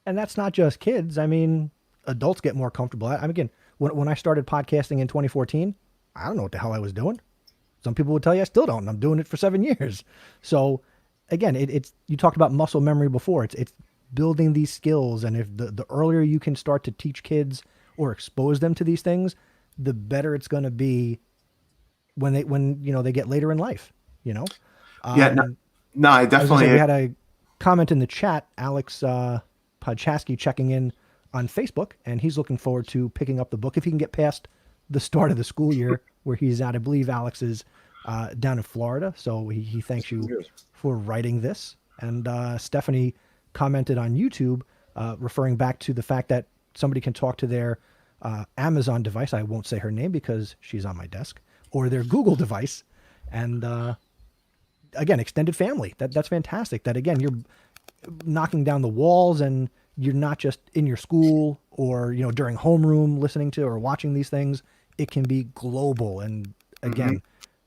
And that's not just kids. I mean, adults get more comfortable. Again, when I started podcasting in 2014, I don't know what the hell I was doing. Some people would tell you I still don't, and I'm doing it for 7 years. So again, it's you talked about muscle memory before. It's building these skills, and if the earlier you can start to teach kids or expose them to these things, the better it's going to be when they get later in life. I definitely. We had a comment in the chat. Alex Podchaski checking in on Facebook, and he's looking forward to picking up the book if he can get past the start of the school year where he's at. I believe Alex is down in Florida, so he thanks you for writing this. And Stephanie commented on YouTube, referring back to the fact that somebody can talk to their Amazon device. I won't say her name because she's on my desk, or their Google device. And again, extended family. That's fantastic. That again, you're knocking down the walls and you're not just in your school or, during homeroom listening to or watching these things. It can be global. And again,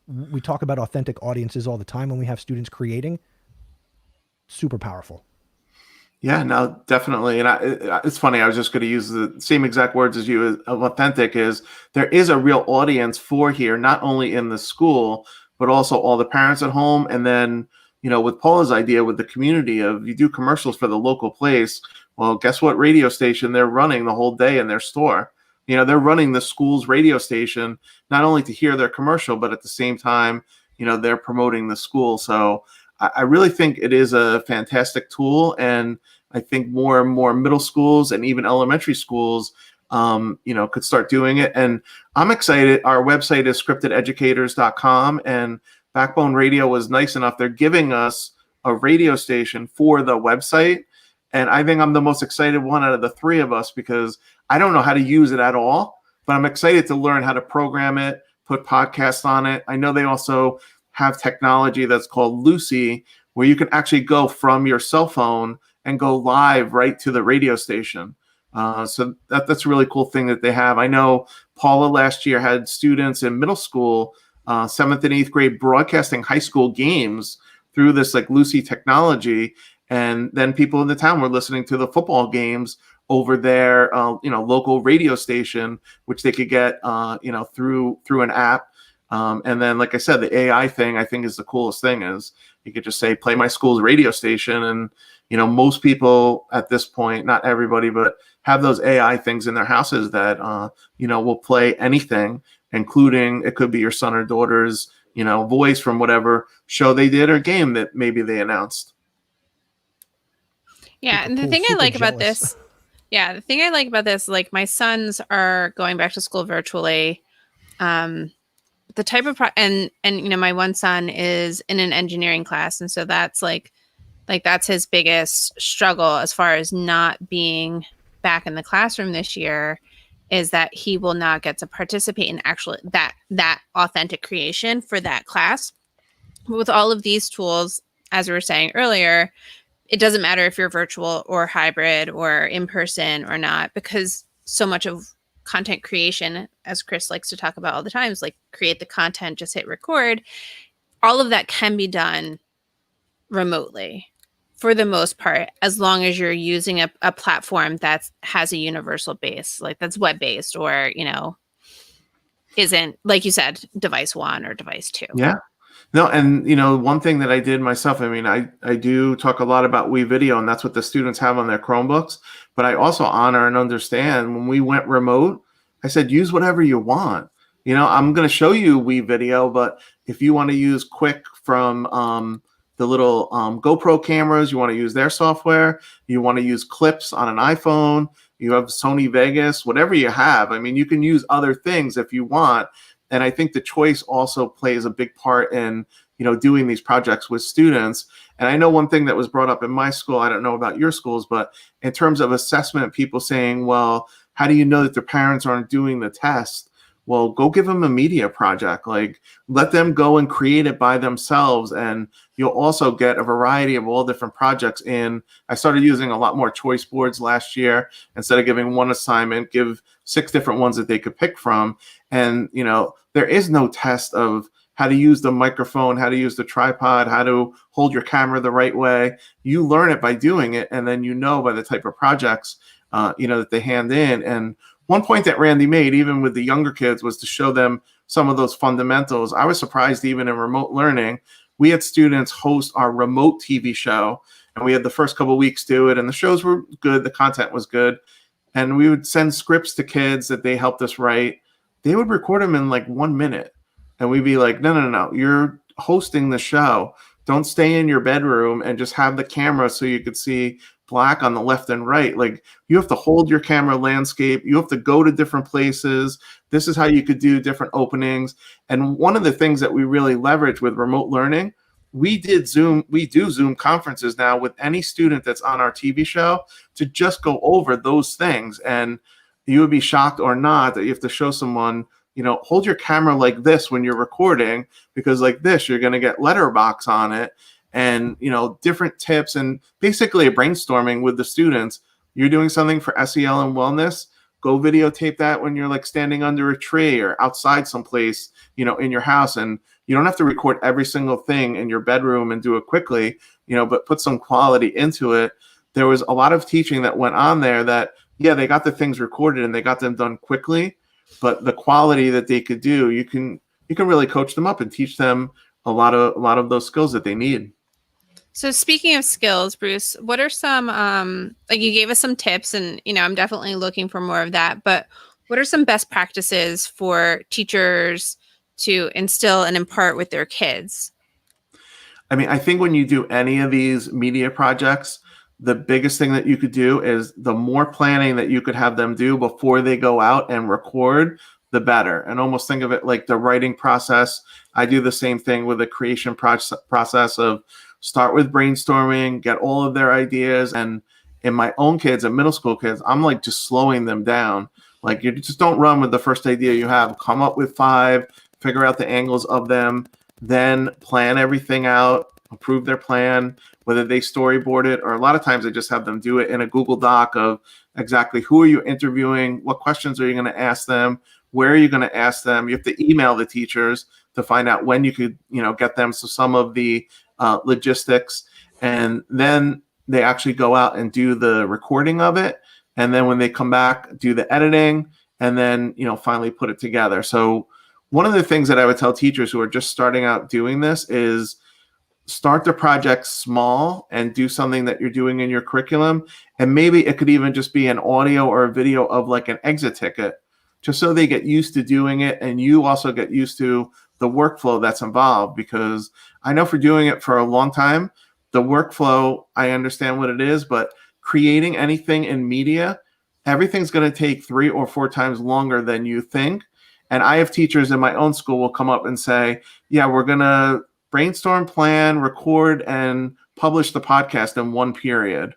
we talk about authentic audiences all the time when we have students creating. Super powerful. Yeah, no, definitely. And it's funny. I was just going to use the same exact words as you of authentic is there is a real audience for here, not only in the school, but also all the parents at home. And then, with Paula's idea with the community of you do commercials for the local place. Well, guess what radio station they're running the whole day in their store? They're running the school's radio station, not only to hear their commercial, but at the same time, they're promoting the school. So I really think it is a fantastic tool. And I think more and more middle schools and even elementary schools, could start doing it. And I'm excited. Our website is scriptededucators.com, and Backbone Radio was nice enough. They're giving us a radio station for the website. And I think I'm the most excited one out of the three of us because I don't know how to use it at all, but I'm excited to learn how to program it, put podcasts on it. I know they also have technology that's called Lucy, where you can actually go from your cell phone and go live right to the radio station. So that's a really cool thing that they have. I know Paula last year had students in middle school, 7th and 8th grade, broadcasting high school games through this like Lucy technology. And then people in the town were listening to the football games over their, local radio station, which they could get, through an app. And then, like I said, the AI thing I think is the coolest thing is you could just say, play my school's radio station. And, most people at this point, not everybody, but have those AI things in their houses that, will play anything, including it could be your son or daughter's, voice from whatever show they did or game that maybe they announced. Yeah. And the thing I like about this, like my sons are going back to school virtually. The type of and my one son is in an engineering class, and so that's like that's his biggest struggle as far as not being back in the classroom this year, is that he will not get to participate in actually that authentic creation for that class. But with all of these tools, as we were saying earlier, it doesn't matter if you're virtual or hybrid or in person or not, because so much of content creation, as Chris likes to talk about all the time, is like create the content, just hit record. All of that can be done remotely for the most part, as long as you're using a platform that has a universal base, like that's web-based or, isn't, like you said, device 1 or device 2. Yeah. No, and one thing that I did myself, I do talk a lot about WeVideo, and that's what the students have on their Chromebooks, but I also honor and understand when we went remote, I said, use whatever you want. I'm going to show you WeVideo, but if you want to use Quick from the little GoPro cameras, you want to use their software, you want to use clips on an iPhone, you have Sony Vegas, whatever you have. You can use other things if you want. And I think the choice also plays a big part in, doing these projects with students. And I know one thing that was brought up in my school, I don't know about your schools, but in terms of assessment, people saying, well, how do you know that their parents aren't doing the test? Well, go give them a media project. Like, let them go and create it by themselves. And you'll also get a variety of all different projects in. I started using a lot more choice boards last year. Instead of giving one assignment, give 6 different ones that they could pick from. And, there is no test of how to use the microphone, how to use the tripod, how to hold your camera the right way. You learn it by doing it. And then by the type of projects, that they hand in. And one point that Randy made, even with the younger kids, was to show them some of those fundamentals. I was surprised even in remote learning, we had students host our remote TV show, and we had the first couple of weeks do it, and the shows were good. The content was good. And we would send scripts to kids that they helped us write. They would record them in like 1 minute. And we'd be like, no, you're hosting the show. Don't stay in your bedroom and just have the camera so you could see black on the left and right. Like, you have to hold your camera landscape. You have to go to different places. This is how you could do different openings. And one of the things that we really leverage with remote learning, we do Zoom conferences now with any student that's on our TV show to just go over those things. And you would be shocked or not that you have to show someone, hold your camera like this when you're recording, because like this, you're going to get letterbox on it, and, different tips, and basically a brainstorming with the students. You're doing something for SEL and wellness, go videotape that when you're like standing under a tree or outside someplace, in your house. And you don't have to record every single thing in your bedroom and do it quickly, but put some quality into it. There was a lot of teaching that went on there that, yeah, they got the things recorded and they got them done quickly, but the quality that they could do, you can really coach them up and teach them a lot of those skills that they need. So speaking of skills, Bruce, what are some, like you gave us some tips, and, I'm definitely looking for more of that, but what are some best practices for teachers to instill and impart with their kids? I mean, I think when you do any of these media projects, the biggest thing that you could do is the more planning that you could have them do before they go out and record, the better. And almost think of it like the writing process. I do the same thing with the creation process of start with brainstorming, get all of their ideas. And in my own kids and middle school kids, I'm like just slowing them down. Like, you just don't run with the first idea you have. Come up with 5, figure out the angles of them, then plan everything out, approve their plan, whether they storyboard it, or a lot of times I just have them do it in a Google Doc of exactly who are you interviewing, what questions are you going to ask them, where are you going to ask them. You have to email the teachers to find out when you could, get them. So some of the logistics, and then they actually go out and do the recording of it. And then when they come back, do the editing, and then, finally put it together. So one of the things that I would tell teachers who are just starting out doing this is start the project small and do something that you're doing in your curriculum. And maybe it could even just be an audio or a video of like an exit ticket, just so they get used to doing it. And you also get used to the workflow that's involved, because I know for doing it for a long time, the workflow, I understand what it is, but creating anything in media, everything's going to take 3 or 4 times longer than you think. And I have teachers in my own school will come up and say, yeah, we're going to brainstorm, plan, record, and publish the podcast in 1 period.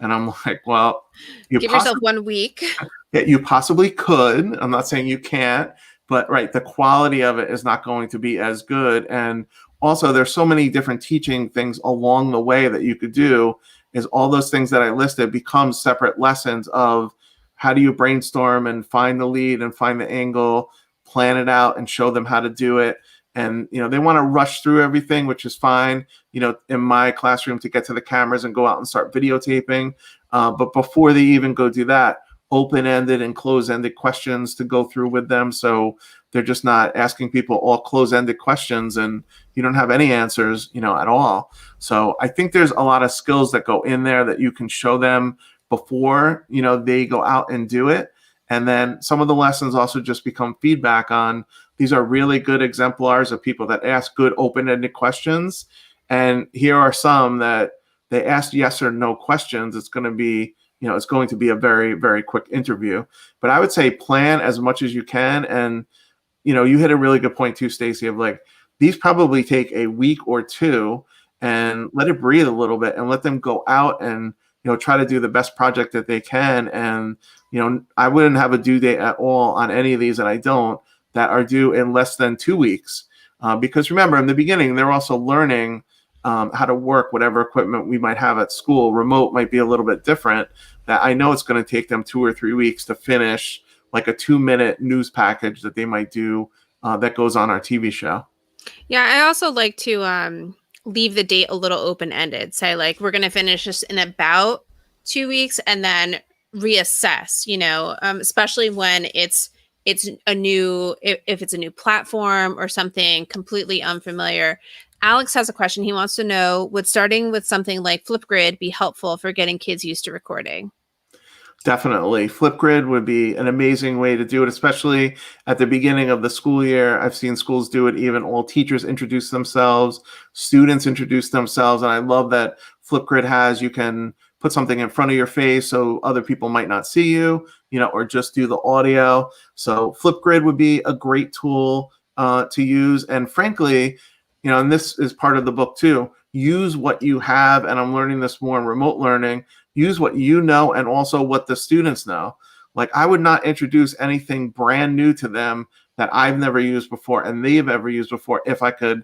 And I'm like, well, give yourself 1 week. Yeah, you possibly could. I'm not saying you can't, but right, the quality of it is not going to be as good. And also, there's so many different teaching things along the way that you could do, is all those things that I listed become separate lessons of how do you brainstorm and find the lead and find the angle, plan it out and show them how to do it. And, they want to rush through everything, which is fine, in my classroom to get to the cameras and go out and start videotaping. But before they even go do that, open-ended and close-ended questions to go through with them. So they're just not asking people all close-ended questions and you don't have any answers, at all. So I think there's a lot of skills that go in there that you can show them before, they go out and do it. And then some of the lessons also just become feedback on, these are really good exemplars of people that ask good open-ended questions. And here are some that they asked yes or no questions. It's going to be, it's going to be a very, very quick interview. But I would say plan as much as you can. And, you hit a really good point too, Stacey, of like, these probably take a week or 2, and let it breathe a little bit and let them go out and, try to do the best project that they can. And, I wouldn't have a due date at all on any of these, and I don't, that are due in less than 2 weeks. Because remember, in the beginning, they're also learning how to work whatever equipment we might have at school. Remote might be a little bit different. That I know it's going to take them 2 or 3 weeks to finish like a 2-minute news package that they might do that goes on our TV show. Yeah, I also like to leave the date a little open-ended. Say like, we're going to finish this in about 2 weeks and then reassess, especially when it's a new, if it's a new platform or something completely unfamiliar. Alex has a question. He wants to know, would starting with something like Flipgrid be helpful for getting kids used to recording? Definitely. Flipgrid would be an amazing way to do it, especially at the beginning of the school year. I've seen schools do it. Even all teachers introduce themselves, students introduce themselves. And I love that Flipgrid has, you can put something in front of your face so other people might not see you, or just do the audio. So Flipgrid would be a great tool to use. And frankly, and this is part of the book too, use what you have. And I'm learning this more in remote learning. Use what you know and also what the students know. Like, I would not introduce anything brand new to them that I've never used before and they've ever used before if I could,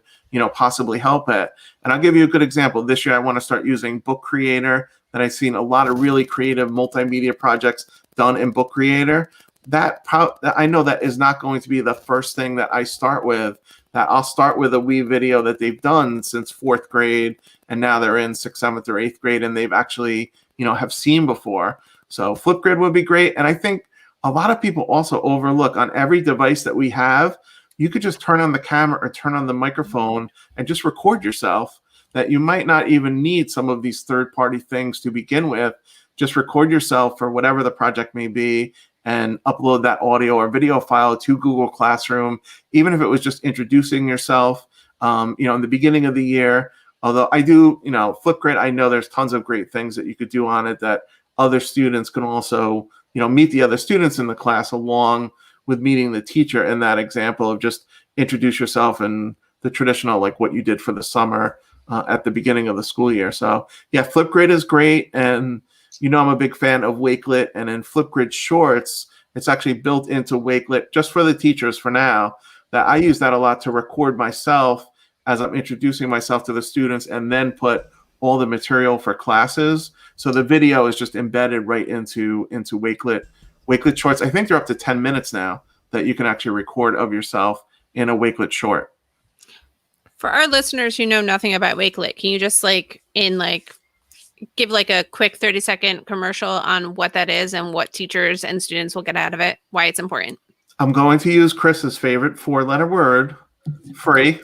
possibly help it. And I'll give you a good example. This year, I want to start using Book Creator, that I've seen a lot of really creative multimedia projects done in Book Creator. That I know that is not going to be the first thing that I start with. That I'll start with a wee video that they've done since 4th grade, and now they're in 6th, 7th, or 8th grade, and they've actually, have seen before. So Flipgrid would be great. And I think a lot of people also overlook on every device that we have, you could just turn on the camera or turn on the microphone and just record yourself, that you might not even need some of these third-party things to begin with. Just record yourself for whatever the project may be and upload that audio or video file to Google Classroom, even if it was just introducing yourself, in the beginning of the year. Although I do, Flipgrid, I know there's tons of great things that you could do on it that other students can also, meet the other students in the class along with meeting the teacher in that example of just introduce yourself and the traditional, like what you did for the summer at the beginning of the school year. So yeah, Flipgrid is great. And, I'm a big fan of Wakelet, and in Flipgrid Shorts, it's actually built into Wakelet just for the teachers for now, that I use that a lot to record myself as I'm introducing myself to the students and then put all the material for classes. So the video is just embedded right into Wakelet. Wakelet Shorts, I think they're up to 10 minutes now that you can actually record of yourself in a Wakelet short. For our listeners who know nothing about Wakelet, can you just give a quick 30-second commercial on what that is and what teachers and students will get out of it, why it's important? I'm going to use Chris's favorite 4-letter word, free.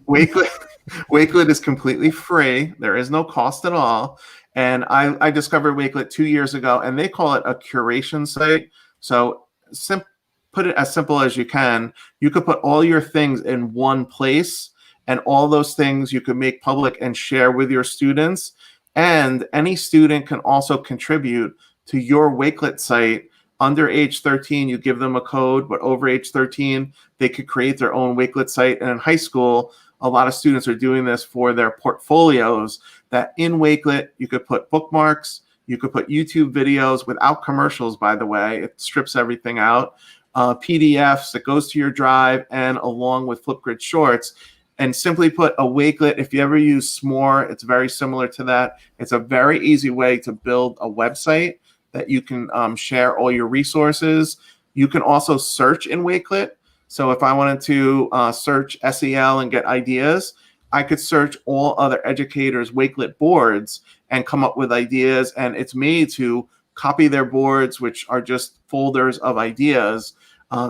Wakelet is completely free. There is no cost at all. And I discovered Wakelet 2 years ago, and they call it a curation site. So put it as simple as you can. You could put all your things in one place, and all those things you could make public and share with your students. And any student can also contribute to your Wakelet site. Under age 13, you give them a code, but over age 13, they could create their own Wakelet site. And in high school, a lot of students are doing this for their portfolios, that in Wakelet, you could put bookmarks, you could put YouTube videos without commercials, by the way. It strips everything out. PDFs that goes to your drive, and along with Flipgrid Shorts. And simply put, a Wakelet, if you ever use S'more, it's very similar to that. It's a very easy way to build a website that you can share all your resources. You can also search in Wakelet. So if I wanted to search SEL and get ideas, I could search all other educators' Wakelet boards and come up with ideas. And it's made to copy their boards, which are just folders of ideas.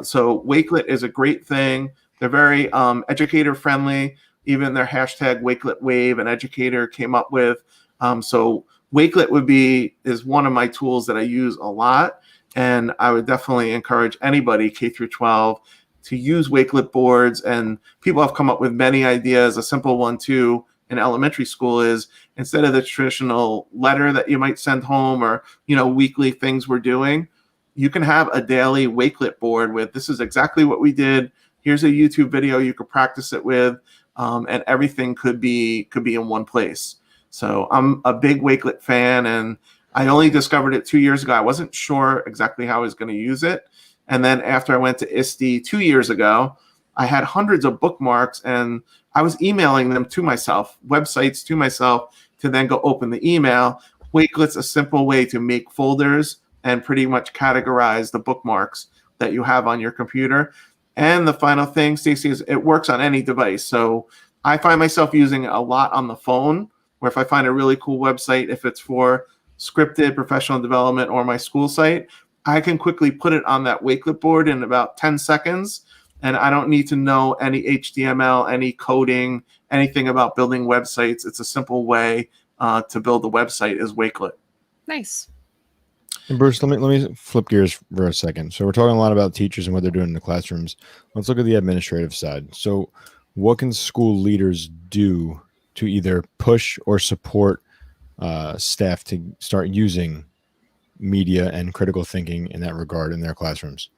So Wakelet is a great thing. They're very educator friendly. Even their hashtag Wakelet Wave, an educator came up with. So Wakelet is one of my tools that I use a lot. And I would definitely encourage anybody, K through 12, to use Wakelet boards. And people have come up with many ideas. A simple one too in elementary school is, instead of the traditional letter that you might send home or, weekly things we're doing, you can have a daily Wakelet board with, this is exactly what we did. Here's a YouTube video you could practice it with, and everything could be in one place. So I'm a big Wakelet fan, and I only discovered it 2 years ago. I wasn't sure exactly how I was going to use it. And then after I went to ISTE 2 years ago, I had hundreds of bookmarks, and I was emailing them to myself, websites to myself, to then go open the email. Wakelet's a simple way to make folders and pretty much categorize the bookmarks that you have on your computer. And the final thing, Stacey, is it works on any device. So I find myself using it a lot on the phone, where if I find a really cool website, if it's for scripted professional development or my school site, I can quickly put it on that Wakelet board in about 10 seconds. And I don't need to know any HTML, any coding, anything about building websites. It's a simple way to build a website is Wakelet. Nice. And Bruce, let me flip gears for a second. So we're talking a lot about teachers and what they're doing in the classrooms. Let's look at the administrative side. So what can school leaders do to either push or support staff to start using media and critical thinking in that regard in their classrooms?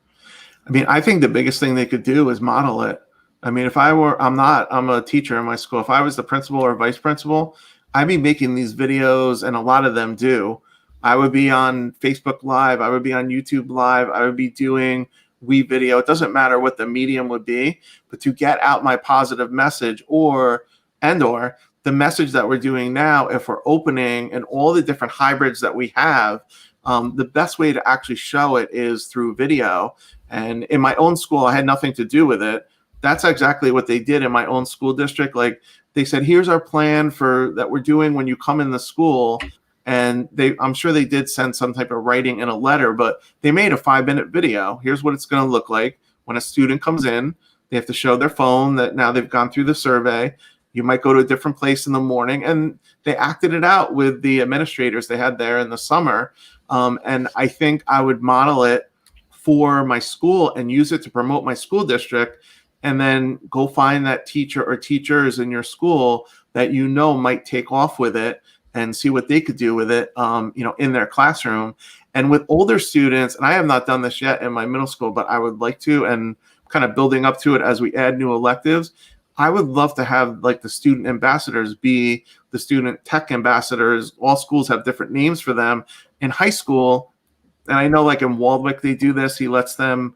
I mean, I think the biggest thing they could do is model it. I mean, if I were, I'm a teacher in my school. If I was the principal or vice principal, I'd be making these videos, and a lot of them do. I would be on Facebook Live. I would be on YouTube Live. I would be doing video. It doesn't matter what the medium would be, but to get out my positive message or the message that we're doing now, if we're opening and all the different hybrids that we have, the best way to actually show it is through video. And in my own school, I had nothing to do with it. That's exactly what they did in my own school district. Like they said, here's our plan for that we're doing when you come in the school. And I'm sure they did send some type of writing in a letter, but they made a 5-minute video. Here's what it's going to look like when a student comes in. They have to show their phone that now they've gone through the survey. You might go to a different place in the morning, and they acted it out with the administrators they had there in the summer. And I think I would model it for my school and use it to promote my school district, and then go find that teacher or teachers in your school that might take off with it and see what they could do with it, in their classroom. And with older students, and I have not done this yet in my middle school, but I would like to, and kind of building up to it as we add new electives, I would love to have like the student ambassadors be the student tech ambassadors. All schools have different names for them. In high school, and I know like in Waldwick, they do this. He lets them,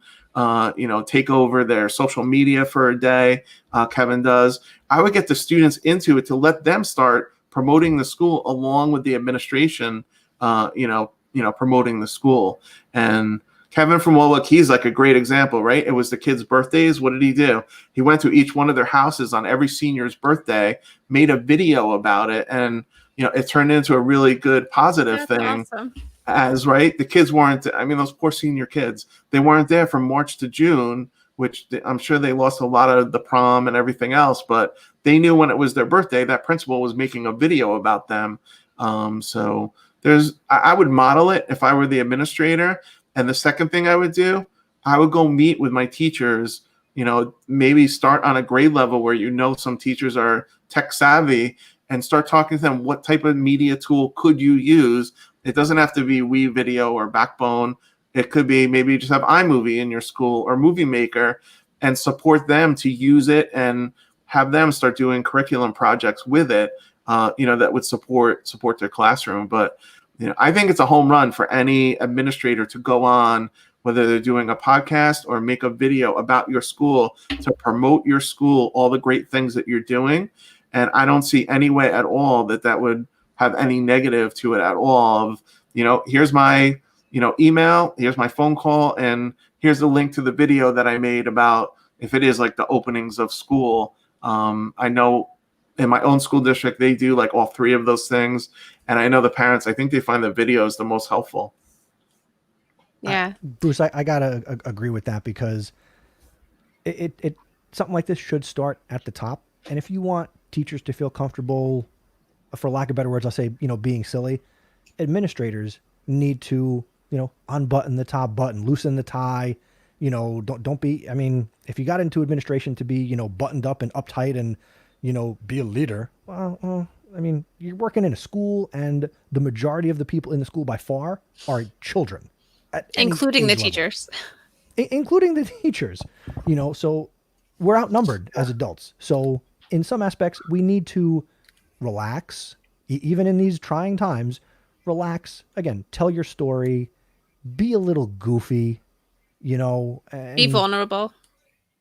take over their social media for a day. Kevin does. I would get the students into it to let them start promoting the school along with the administration, promoting the school. And Kevin from Waldwick, he's like a great example, right? It was the kids' birthdays. What did he do? He went to each one of their houses on every senior's birthday, made a video about it, and it turned into a really good positive thing. Awesome. The kids weren't, those poor senior kids, they weren't there from March to June, which I'm sure they lost a lot of the prom and everything else, but they knew when it was their birthday, that principal was making a video about them. So I would model it if I were the administrator. And the second thing I would do, I would go meet with my teachers, maybe start on a grade level where some teachers are tech savvy, and start talking to them. What type of media tool could you use? It doesn't have to be Video or Backbone. It could be maybe just have iMovie in your school or Movie Maker, and support them to use it and have them start doing curriculum projects with it, that would support their classroom. But I think it's a home run for any administrator to go on, whether they're doing a podcast or make a video about your school, to promote your school, all the great things that you're doing. And I don't see any way at all that would have any negative to it at all. Of, here's my, email, here's my phone call, and here's the link to the video that I made about, if it is like the openings of school. I know in my own school district, they do like all three of those things. And I know the parents, I think they find the videos the most helpful. Yeah. Bruce, I gotta agree with that, because it something like this should start at the top. And if you want teachers to feel comfortable, for lack of better words, I'll say, being silly, administrators need to, unbutton the top button, loosen the tie, don't be, if you got into administration to be, buttoned up and uptight and, be a leader, well, you're working in a school, and the majority of the people in the school by far are children. Including the teachers. Including the teachers, so we're outnumbered as adults. So in some aspects, we need to relax, even in these trying times, relax, again, tell your story, be a little goofy, and Be vulnerable.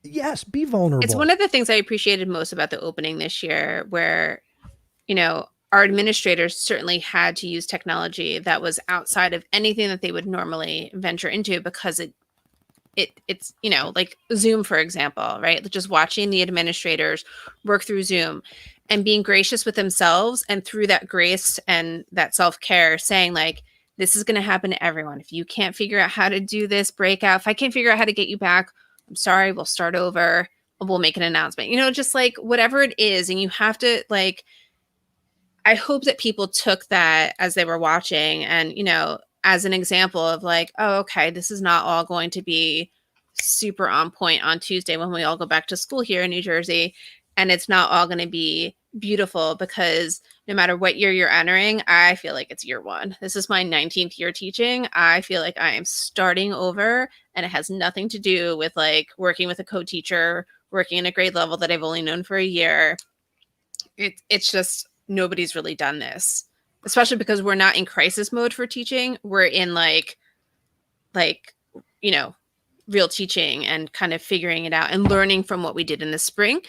Yes, be vulnerable. It's one of the things I appreciated most about the opening this year, where, our administrators certainly had to use technology that was outside of anything that they would normally venture into, because it's like Zoom, for example, right? Just watching the administrators work through Zoom and being gracious with themselves, and through that grace and that self-care, saying like, this is going to happen to everyone. If you can't figure out how to do this breakout, if I can't figure out how to get you back, I'm sorry, we'll start over. We'll make an announcement, just like whatever it is. And you have to I hope that people took that as they were watching, and, as an example of like, oh, okay, this is not all going to be super on point on Tuesday when we all go back to school here in New Jersey. And it's not all going to be beautiful because no matter what year you're entering, I feel like it's year one. This is my 19th year teaching. I feel like I am starting over, and it has nothing to do with like working with a co-teacher, working in a grade level that I've only known for a year. It's just nobody's really done this, especially because we're not in crisis mode for teaching. We're in like, you know, real teaching and kind of figuring it out and learning from what we did in the spring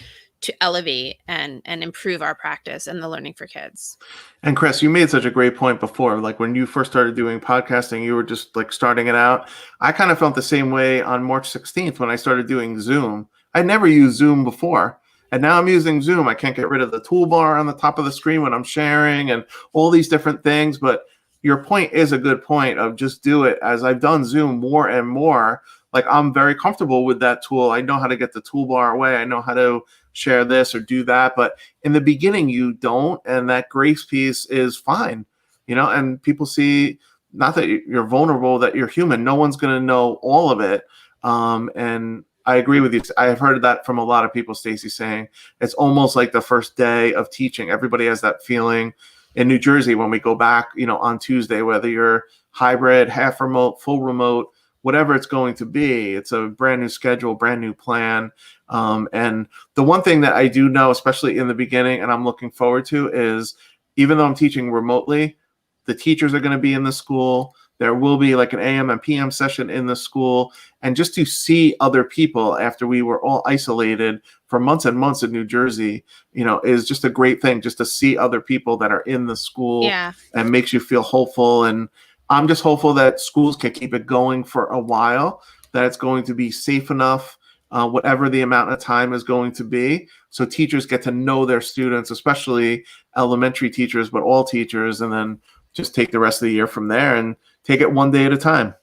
to elevate and improve our practice and the learning for kids. And Chris, you made such a great point before. Like when you first started doing podcasting, you were just like starting it out. I kind of felt the same way on March 16th when I started doing Zoom. I'd never used Zoom before. And now I'm using Zoom. I can't get rid of the toolbar on the top of the screen when I'm sharing and all these different things. But your point is a good point of just do it. As I've done Zoom more and more, like I'm very comfortable with that tool. I know how to get the toolbar away. I know how to share this or do that. But in the beginning, you don't. And that grace piece is fine, you know, and people see not that you're vulnerable, that you're human. No one's going to know all of it. And I agree with you. I've heard that from a lot of people, Stacey, saying it's almost like the first day of teaching. Everybody has that feeling. In New Jersey, when we go back, you know, on Tuesday, whether you're hybrid, half remote, full remote, whatever it's going to be, it's a brand new schedule, brand new plan. And the one thing that I do know, especially in the beginning, and I'm looking forward to is even though I'm teaching remotely, the teachers are going to be in the school. There will be like an AM and PM session in the school. And just to see other people after we were all isolated for months and months in New Jersey, you know, is just a great thing just to see other people that are in the school and makes you feel hopeful. And I'm just hopeful that schools can keep it going for a while, that it's going to be safe enough, whatever the amount of time is going to be. So teachers get to know their students, especially elementary teachers, but all teachers, and then just take the rest of the year from there and take it one day at a time.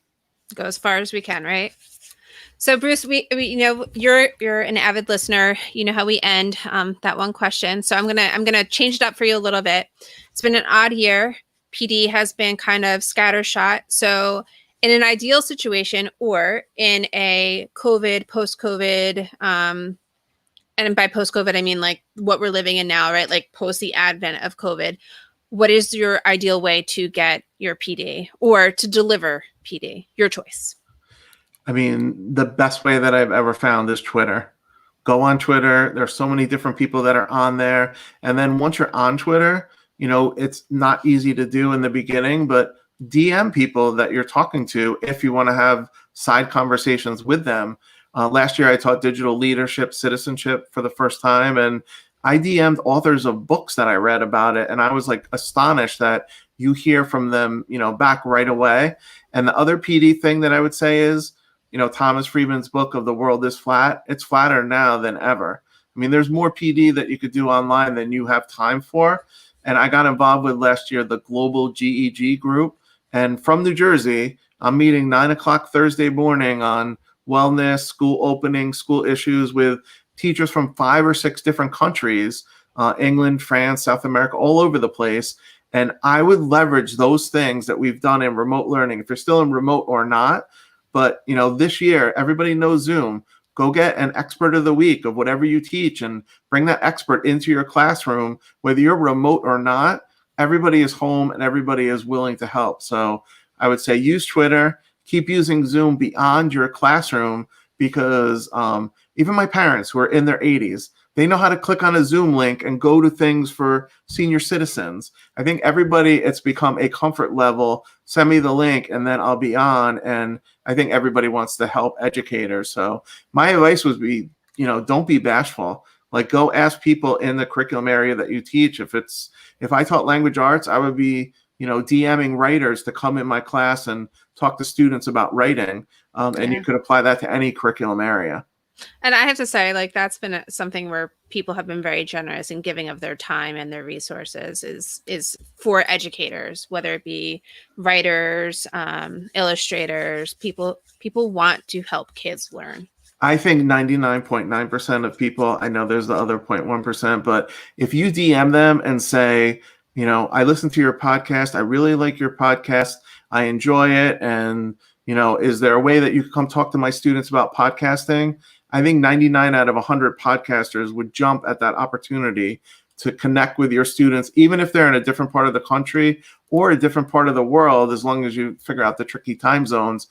Go as far as we can, right? So Bruce, we you know, you're an avid listener. You know how we end that one question. So I'm gonna change it up for you a little bit. It's been an odd year. PD has been kind of scattershot. So in an ideal situation or in a COVID, post-COVID, and by post-COVID, I mean like what we're living in now, right? Like post the advent of COVID, what is your ideal way to get your PD or to deliver PD? Your choice. I mean, the best way that I've ever found is Twitter. Go on Twitter. There's so many different people that are on there. And then once you're on Twitter, you know, it's not easy to do in the beginning, but DM people that you're talking to if you want to have side conversations with them. Last year, I taught digital leadership, citizenship for the first time, and I DM'd authors of books that I read about it, and I was like astonished that you hear from them, you know, back right away. And the other PD thing that I would say is, you know, Thomas Friedman's book of The World is Flat. It's flatter now than ever. I mean, there's more PD that you could do online than you have time for. And I got involved with last year the Global GEG group. And from New Jersey, I'm meeting 9 o'clock Thursday morning on wellness, school opening, school issues with teachers from 5 or 6 different countries, England, France, South America, all over the place. And I would leverage those things that we've done in remote learning, if you're still in remote or not. But, you know, this year, everybody knows Zoom. Go get an expert of the week of whatever you teach and bring that expert into your classroom, whether you're remote or not. Everybody is home and everybody is willing to help. So I would say use Twitter, keep using Zoom beyond your classroom, because even my parents who are in their 80s, they know how to click on a Zoom link and go to things for senior citizens. I think everybody, it's become a comfort level. Send me the link and then I'll be on. And I think everybody wants to help educators. So my advice would be, you know, don't be bashful. Like go ask people in the curriculum area that you teach. If I taught language arts, I would be, you know, DMing writers to come in my class and talk to students about writing. And you could apply that to any curriculum area. And I have to say, like, that's been something where people have been very generous in giving of their time and their resources is for educators, whether it be writers, illustrators, people want to help kids learn. I think 99.9% of people, I know there's the other 0.1%, but if you DM them and say, you know, I listened to your podcast, I really like your podcast, I enjoy it, and, you know, is there a way that you could come talk to my students about podcasting? I think 99 out of 100 podcasters would jump at that opportunity to connect with your students, even if they're in a different part of the country or a different part of the world, as long as you figure out the tricky time zones.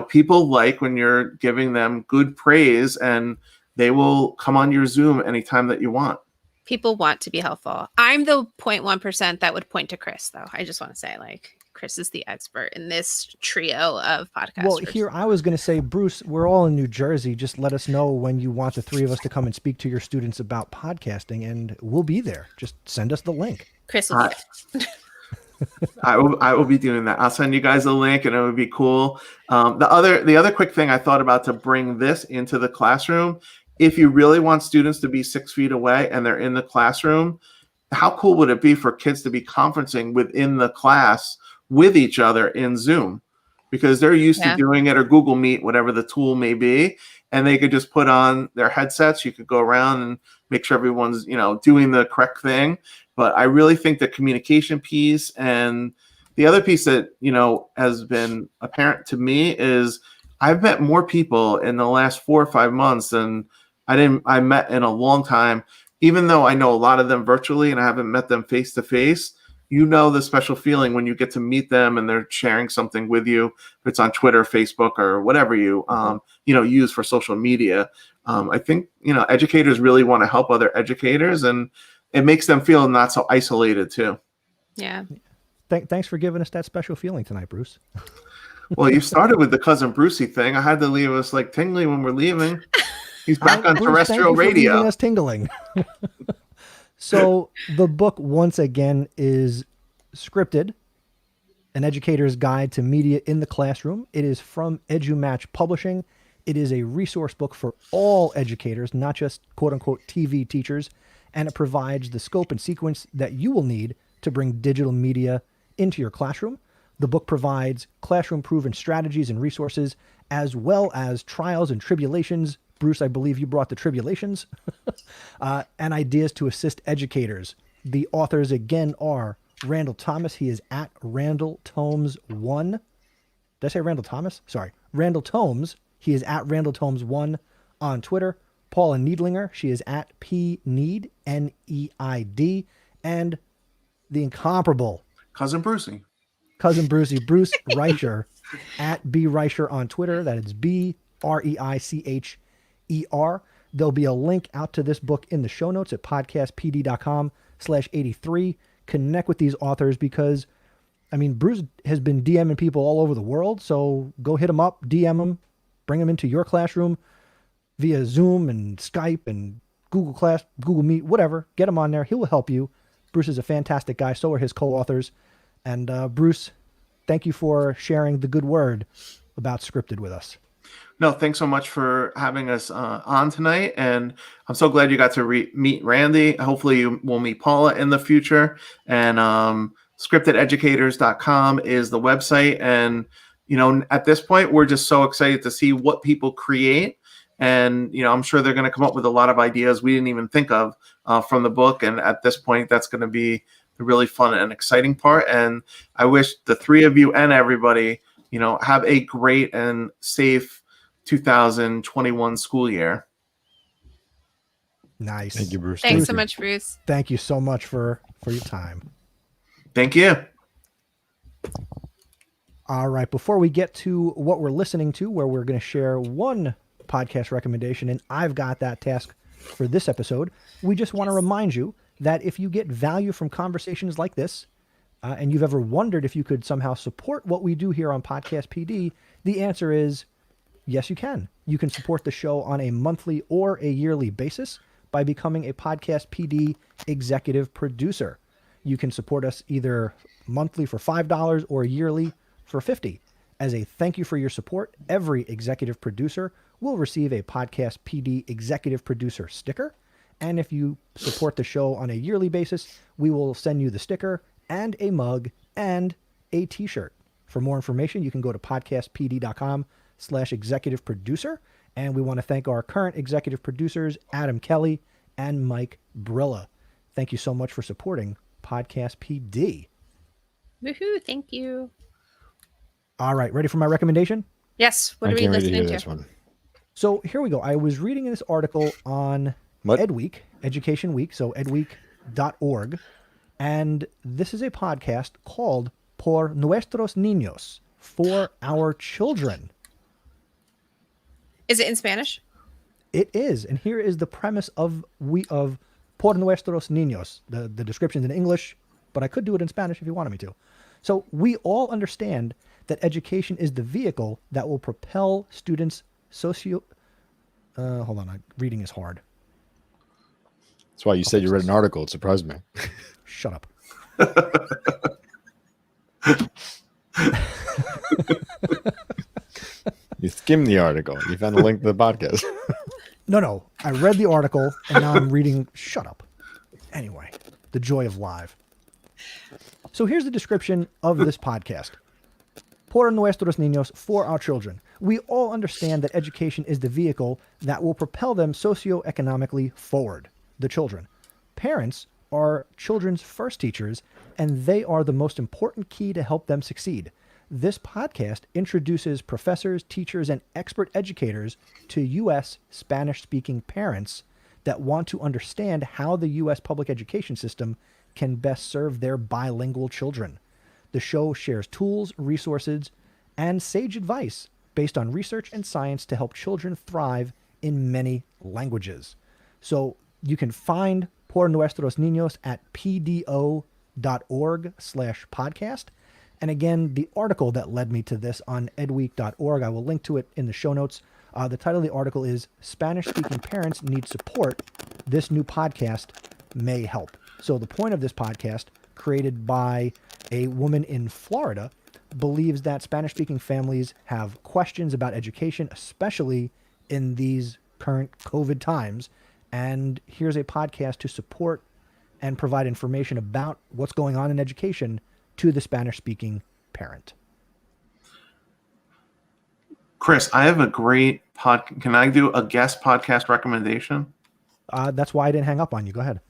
People like when you're giving them good praise, and they will come on your Zoom anytime that you want. People want to be helpful. I'm the 0.1% that would point to Chris, though. I just want to say, Chris is the expert in this trio of podcasters. Well, here I was going to say, Bruce, we're all in New Jersey. Just let us know when you want the three of us to come and speak to your students about podcasting, and we'll be there. Just send us the link. Chris will be there. I will be doing that. I'll send you guys a link, and it would be cool. The other quick thing I thought about to bring this into the classroom, if you really want students to be 6 feet away and they're in the classroom, how cool would it be for kids to be conferencing within the class with each other in Zoom? Because they're used to doing it, or Google Meet, whatever the tool may be, and they could just put on their headsets. You could go around and make sure everyone's, doing the correct thing. But I really think the communication piece, and the other piece that, has been apparent to me is I've met more people in the last 4 or 5 months than I met in a long time, even though I know a lot of them virtually and I haven't met them face to face. The special feeling when you get to meet them and they're sharing something with you, if it's on Twitter, Facebook, or whatever you use for social media. I think educators really want to help other educators, and it makes them feel not so isolated too. Yeah. Thanks for giving us that special feeling tonight, Bruce. Well, you started with the cousin Brucey thing. I had to leave us tingly when we're leaving. He's back on terrestrial radio. Leaving us tingling. So the book, once again, is Scripted, An Educator's Guide to Media in the Classroom. It is from EduMatch Publishing. It is a resource book for all educators, not just quote-unquote TV teachers, and it provides the scope and sequence that you will need to bring digital media into your classroom. The book provides classroom-proven strategies and resources, as well as trials and tribulations. Bruce, I believe you brought the tribulations, and ideas to assist educators. The authors, again, are Randall Thomas. He is at Randall Tomes 1. Did I say Randall Thomas? Sorry. Randall Tomes. He is at Randall Tomes 1 on Twitter. Paula Needlinger. She is at PNeid, N-E-I-D. And the incomparable Cousin Brucey. Bruce Reicher at B Reicher on Twitter. That is BREICHER. There'll be a link out to this book in the show notes at podcastpd.com/83. Connect with these authors because, Bruce has been DMing people all over the world. So go hit him up, DM him, bring him into your classroom via Zoom and Skype and Google Meet, whatever. Get him on there. He will help you. Bruce is a fantastic guy. So are his co-authors. And Bruce, thank you for sharing the good word about Scripted with us. No, thanks so much for having us on tonight. And I'm so glad you got to meet Randy. Hopefully you will meet Paula in the future. And scriptededucators.com is the website. And, at this point, we're just so excited to see what people create. And, I'm sure they're going to come up with a lot of ideas we didn't even think of from the book. And at this point, that's going to be the really fun and exciting part. And I wish the three of you and everybody, have a great and safe 2021 school year. Nice. Thank you, Bruce. Thanks so much, Bruce. Thank you so much for your time. Thank you. All right. Before we get to what we're listening to, where we're going to share one podcast recommendation, and I've got that task for this episode, we just want to remind you that if you get value from conversations like this, and you've ever wondered if you could somehow support what we do here on Podcast PD, the answer is yes, you can. You can support the show on a monthly or a yearly basis by becoming a Podcast PD executive producer. You can support us either monthly for $5 or yearly for $50. As a thank you for your support, every executive producer will receive a Podcast PD executive producer sticker. And if you support the show on a yearly basis, we will send you the sticker and a mug and a t-shirt. For more information, you can go to podcastpd.com/executive producer. And we want to thank our current executive producers, Adam Kelly and Mike Brilla. Thank you so much for supporting Podcast PD. Woohoo, thank you. All right, ready for my recommendation? Yes, what are we listening to? This one. So here we go. I was reading this article on What? Ed Week, Education Week. So Ed Week Educator.org. And this is a podcast called Por Nuestros Niños, for our children. Is it in Spanish? It is. And here is the premise of Por Nuestros Niños. The description's in English, but I could do it in Spanish if you wanted me to. So we all understand that education is the vehicle that will propel students hold on, reading is hard. That's why you said you read an article. It surprised me. Shut up. You skimmed the article. You found the link to the podcast. No. I read the article and now I'm reading. Shut up. Anyway, the joy of live. So here's the description of this podcast. Por nuestros niños, for our children. We all understand that education is the vehicle that will propel them socioeconomically forward, the children. Parents are children's first teachers, and they are the most important key to help them succeed. This podcast introduces professors, teachers, and expert educators to U.S. Spanish-speaking parents that want to understand how the U.S. public education system can best serve their bilingual children. The show shares tools, resources, and sage advice based on research and science to help children thrive in many languages. So you can find Por Nuestros Niños at pdo.org/podcast. And again, the article that led me to this on edweek.org, I will link to it in the show notes. The title of the article is Spanish-Speaking Parents Need Support. This new podcast may help. So the point of this podcast, created by a woman in Florida, believes that Spanish-speaking families have questions about education, especially in these current COVID times. And here's a podcast to support and provide information about what's going on in education to the Spanish-speaking parent. Chris, I have a great Can I do a guest podcast recommendation? That's why I didn't hang up on you. Go ahead.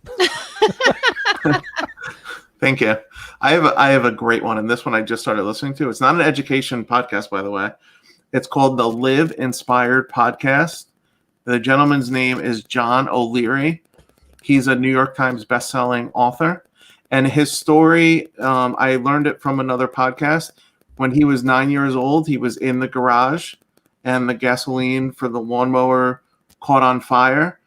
Thank you. I have a great one, and this one I just started listening to. It's not an education podcast, by the way. It's called the Live Inspired Podcast. The gentleman's name is John O'Leary. He's a New York Times bestselling author. And his story, I learned it from another podcast. When he was 9 years old, he was in the garage, and the gasoline for the lawnmower caught on fire.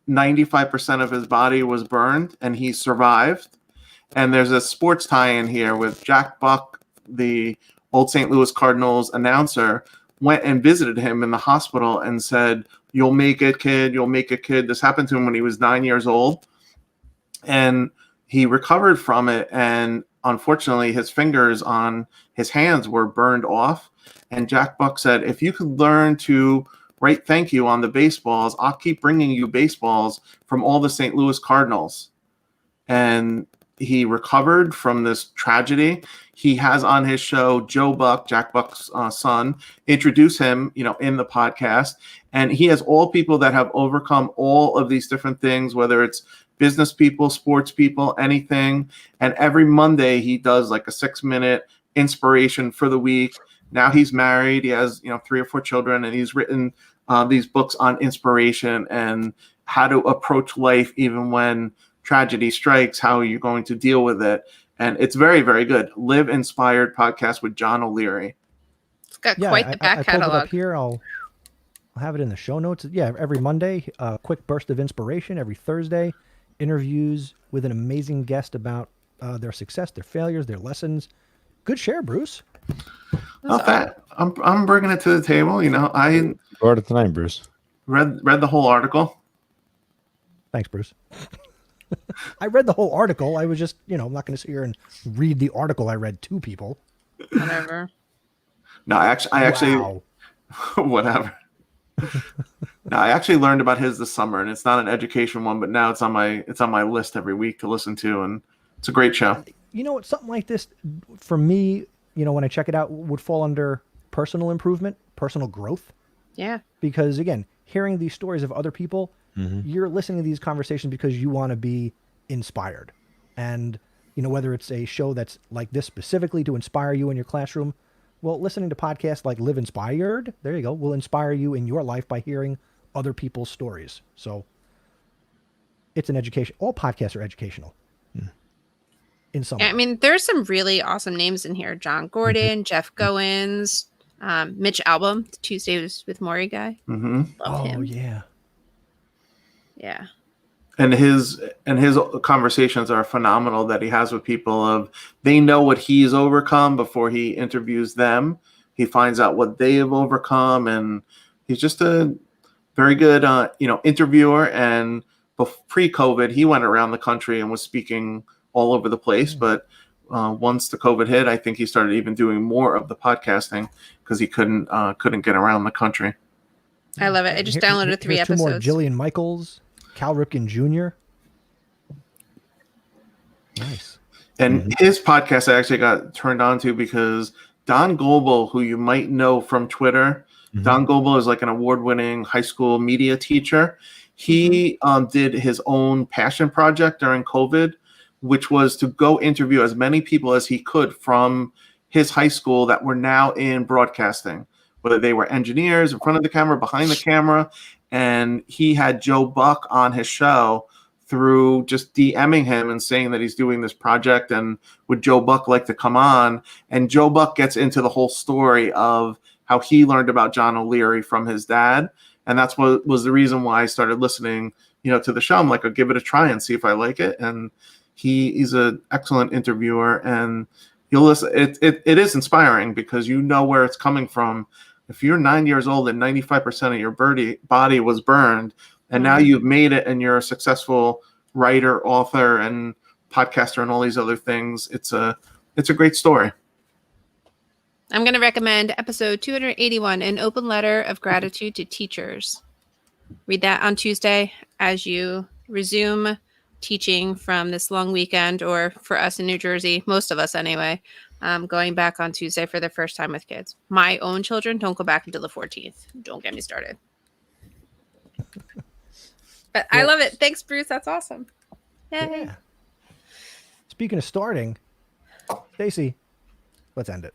95% of his body was burned, and he survived. And there's a sports tie-in here with Jack Buck, the old St. Louis Cardinals announcer, went and visited him in the hospital and said, "You'll make it, kid. You'll make it, kid." This happened to him when he was 9 years old. And he recovered from it. And unfortunately, his fingers on his hands were burned off. And Jack Buck said, "If you could learn to write thank you on the baseballs, I'll keep bringing you baseballs from all the St. Louis Cardinals." And he recovered from this tragedy. He has on his show Joe Buck, Jack Buck's son, introduce him, in the podcast. And he has all people that have overcome all of these different things, whether it's business people, sports people, anything. And every Monday he does like a 6-minute inspiration for the week. Now he's married. He has, 3 or 4 children, and he's written these books on inspiration and how to approach life even when tragedy strikes, how you're going to deal with it. And it's very, very good. Live Inspired Podcast with John O'Leary. It's got quite the back I pulled it catalog. up here. I'll have it in the show notes. Yeah, every Monday, a quick burst of inspiration. Every Thursday, interviews with an amazing guest about their success, their failures, their lessons. Good share, Bruce. Not that I'm bringing it to the table. I Brought it tonight, Bruce. read the whole article. Thanks, Bruce. I read the whole article. I was just, I'm not going to sit here and read the article I read to people. Whatever. No, I actually Wow. whatever. No, I actually learned about his this summer, and it's not an education one, but now it's on my list every week to listen to, and it's a great show. Something like this, for me, when I check it out, would fall under personal improvement, personal growth. Yeah. Because again, hearing these stories of other people, you're listening to these conversations because you want to be inspired. And, whether it's a show that's like this specifically to inspire you in your classroom, well, listening to podcasts like Live Inspired, there you go, will inspire you in your life by hearing other people's stories. So it's an education. All podcasts are educational. In some Yeah, way. I mean, there's some really awesome names in here. John Gordon, Jeff Goins, Mitch Albom, the Tuesdays with Maury guy. Mm-hmm. Love him. Yeah. Yeah. And his conversations are phenomenal that he has with people. Of they know what he's overcome before he interviews them. He finds out what they have overcome, and he's just a very good interviewer. And pre-COVID, he went around the country and was speaking all over the place. But once the COVID hit, I think he started even doing more of the podcasting because he couldn't get around the country. I love it. I just downloaded 3 Here's 2 episodes. more: Jillian Michaels, Cal Ripken Jr. Nice. And his podcast I actually got turned on to because Don Goebel, who you might know from Twitter, Don Goebel is like an award-winning high school media teacher. He did his own passion project during COVID, which was to go interview as many people as he could from his high school that were now in broadcasting, whether they were engineers in front of the camera, behind the camera. And he had Joe Buck on his show through just DMing him and saying that he's doing this project and would Joe Buck like to come on. And Joe Buck gets into the whole story of how he learned about John O'Leary from his dad. And that's what was the reason why I started listening, to the show. I'm like, I'll give it a try and see if I like it. And he's an excellent interviewer, and you'll listen. It is inspiring because you know where it's coming from. If you're 9 years old and 95% of your body was burned, and now you've made it and you're a successful writer, author, and podcaster and all these other things, it's a great story. I'm going to recommend episode 281, An Open Letter of Gratitude to Teachers. Read that on Tuesday as you resume teaching from this long weekend, or for us in New Jersey, most of us anyway, going back on Tuesday for the first time with kids. My own children don't go back until the 14th. Don't get me started. But I love it. Thanks, Bruce. That's awesome. Yay. Yeah. Speaking of starting, Stacey, let's end it.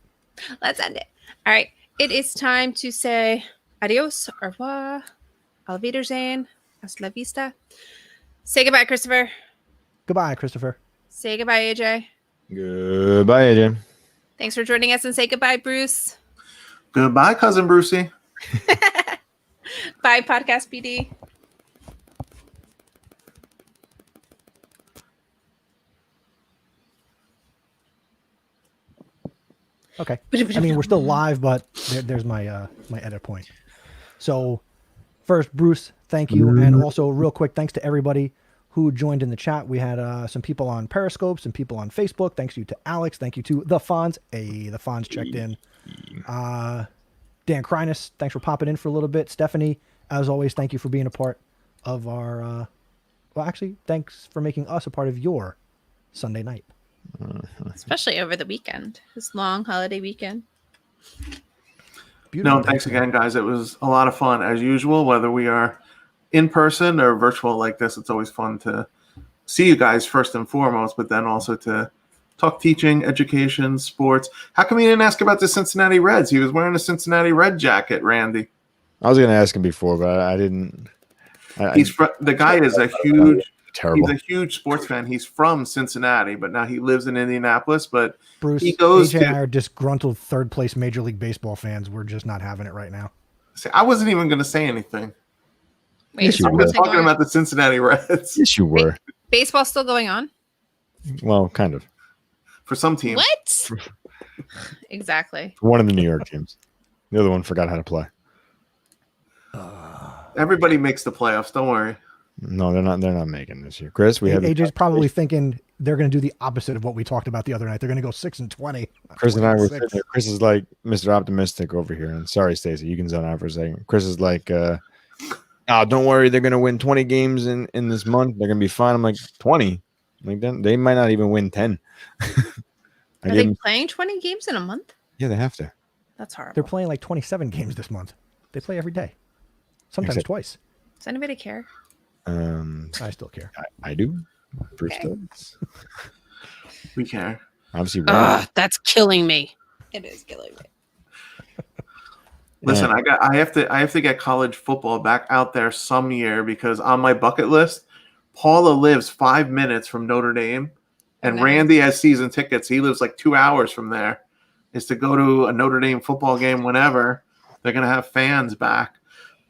Let's end it. All right. It is time to say adios, au revoir, auf Wiedersehen, hasta la vista. Say goodbye, Christopher. Goodbye, Christopher. Say goodbye, AJ. Goodbye, AJ. Thanks for joining us, and say goodbye, Bruce. Goodbye, Cousin Brucey. Bye, PodcastPD. Okay. I mean, we're still live, but there's my my edit point. So first, Bruce, thank you. And also real quick, thanks to everybody who joined in the chat. We had some people on Periscope, some people on Facebook. Thanks you to Alex. Thank you to the Fonz. Hey, the Fonz checked in. Dan Kreinus, thanks for popping in for a little bit. Stephanie, as always, thank you for being a part of our, well, actually, thanks for making us a part of your Sunday night. Especially over the weekend, this long holiday weekend. Beautiful. No, thanks again, guys. It was a lot of fun as usual, whether we are in person or virtual like this. It's always fun to see you guys first and foremost, but then also to talk teaching, education, sports. How come you didn't ask about the Cincinnati Reds? He was wearing a Cincinnati Red jacket, Randy. I was going to ask him before, but I didn't. The guy is a huge. Terrible. He's a huge sports fan. He's from Cincinnati, but now he lives in Indianapolis. But Bruce, he goes AJ and I are disgruntled third place Major League Baseball fans. We're just not having it right now. I wasn't even going to say anything. Wait, Yes, you I'm were. just talking about the Cincinnati Reds Yes, you were. baseball's still going on? Well, kind of. for some teams. What? Exactly. One of the New York teams. The other one forgot how to play. Everybody makes the playoffs. Don't worry. No, they're not. They're not making this year. Chris, we have AJ's probably thinking they're going to do the opposite of what we talked about the other night. They're going to go 6-20. Chris and I were 6. sitting there. Chris is like Mr. Optimistic over here. And sorry, Stacey, you can zone out for a second. Chris is like, oh, don't worry, they're going to win 20 games in this month. They're going to be fine. I'm like, 20? Like, then they might not even win 10. Are they playing 20 games in a month? Yeah, they have to. That's horrible. They're playing like 27 games this month. They play every day, sometimes twice. Does anybody care? I still care. I do. Bruce Okay. does. We care. Obviously, That's killing me. It is killing me. Listen, I have to get college football back out there some year because on my bucket list, Paula lives 5 minutes from Notre Dame, and Nice. Randy has season tickets. He lives like 2 hours from there. Is to go to a Notre Dame football game whenever they're going to have fans back.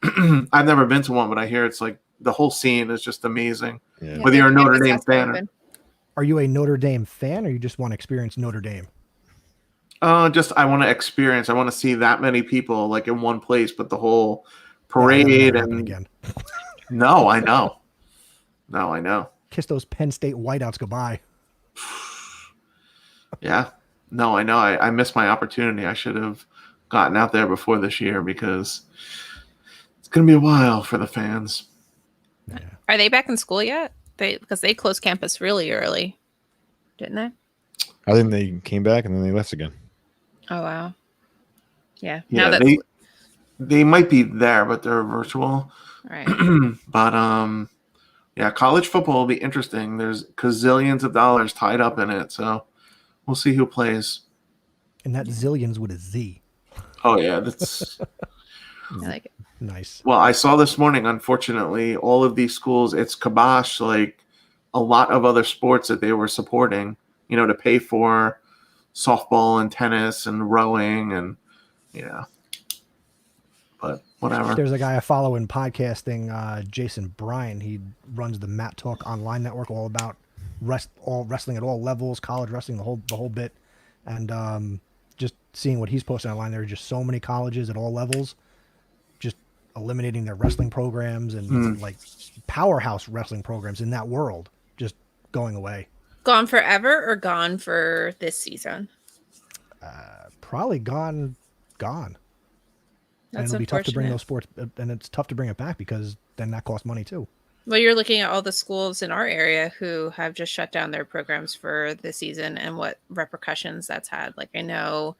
I've never been to one, but I hear it's like the whole scene is just amazing. Yeah. Whether you're a their Notre campus Dame has to fan open. Are you a Notre Dame fan, or you just want to experience Notre Dame? just I want to experience. I want to see that many people like in one place, but the whole Yeah, parade that'll never happen and again. no, I know. No, I know. Kiss those Penn State whiteouts goodbye. Yeah. No, I know. I missed my opportunity. I should have gotten out there before this year because it's going to be a while for the fans. Yeah. Are they back in school yet? Because they closed campus really early, didn't they? I think they came back and then they left again. Oh wow. Yeah. Yeah, Now that's they might be there, but they're virtual. right. But yeah, college football will be interesting. There's gazillions of dollars tied up in it, so we'll see who plays. And that zillions with a Z. Oh yeah, that's I like it. Nice. well. I saw this morning. Unfortunately, all of these schools, it's kibosh like a lot of other sports that they were supporting. You know, to pay for softball and tennis and rowing and yeah. But whatever. There's a guy I follow in podcasting, Jason Bryan. He runs the Matt Talk online network, all about wrestling at all levels, college wrestling, the whole bit. And just seeing what he's posting online, there are just so many colleges at all levels just eliminating their wrestling programs and like powerhouse wrestling programs in that world just going away. Gone forever or gone for this season? Probably gone. And That's it'll be tough to bring unfortunate. those sports, and it's tough to bring it back because then that costs money too. Well, you're looking at all the schools in our area who have just shut down their programs for the season and what repercussions that's had. Like I know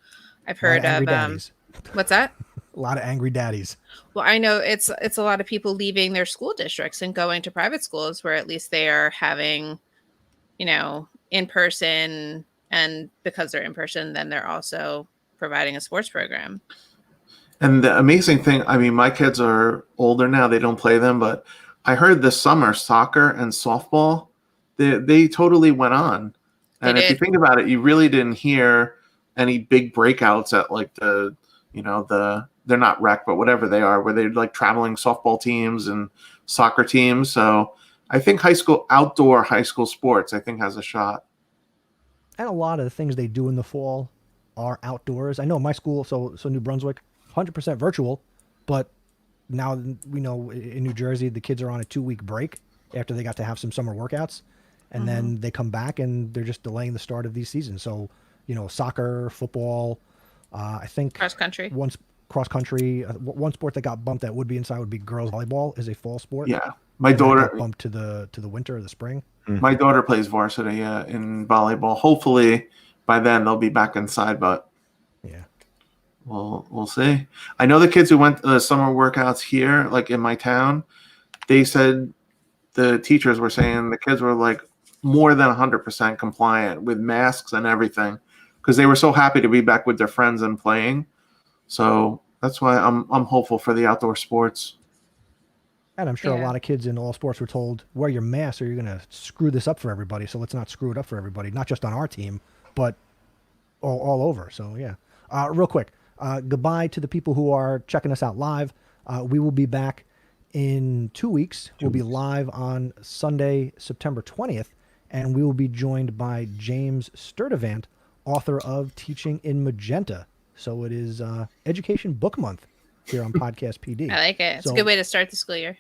I've heard of Daddies. what's that? A lot of angry daddies. Well, I know it's a lot of people leaving their school districts and going to private schools where at least they are having, in person, and because they're in person, then they're also providing a sports program. And the amazing thing, I mean, my kids are older now; they don't play them. But I heard this summer soccer and softball, they totally went on. And if you think about it, you really didn't hear any big breakouts at like they're not rec, but whatever they are, where they're like traveling softball teams and soccer teams. So I think outdoor high school sports, I think has a shot. And a lot of the things they do in the fall are outdoors. I know my school, so New Brunswick, 100% virtual, but now we know in New Jersey the kids are on a 2-week break after they got to have some summer workouts, and then they come back and they're just delaying the start of these seasons. So soccer, football, I think Cross country. Cross country. One sport that got bumped that would be inside would be girls volleyball, is a fall sport. Yeah, my And that daughter got bumped to the winter or the spring. My daughter plays varsity in volleyball. Hopefully by then they'll be back inside, but Yeah. we'll see. I know the kids who went to the summer workouts here, like in my town, they said the teachers were saying the kids were like more than 100% compliant with masks and everything because they were so happy to be back with their friends and playing. So that's why I'm hopeful for the outdoor sports. And I'm sure a Yeah. lot of kids in all sports were told, wear your mask or you're going to screw this up for everybody. So let's not screw it up for everybody, not just on our team, but all over. So, yeah. Real quick, goodbye to the people who are checking us out live. We will be back in 2 weeks. We'll be live on Sunday, September 20th, and we will be joined by James Sturdivant, author of Teaching in Magenta. So it is Education Book Month here on Podcast PD. I like it. It's So- a good way to start the school year.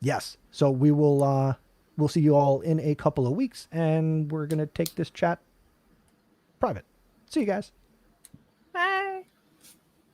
Yes. So we will we'll see you all in a couple of weeks, and we're gonna take this chat private. See you guys. Bye.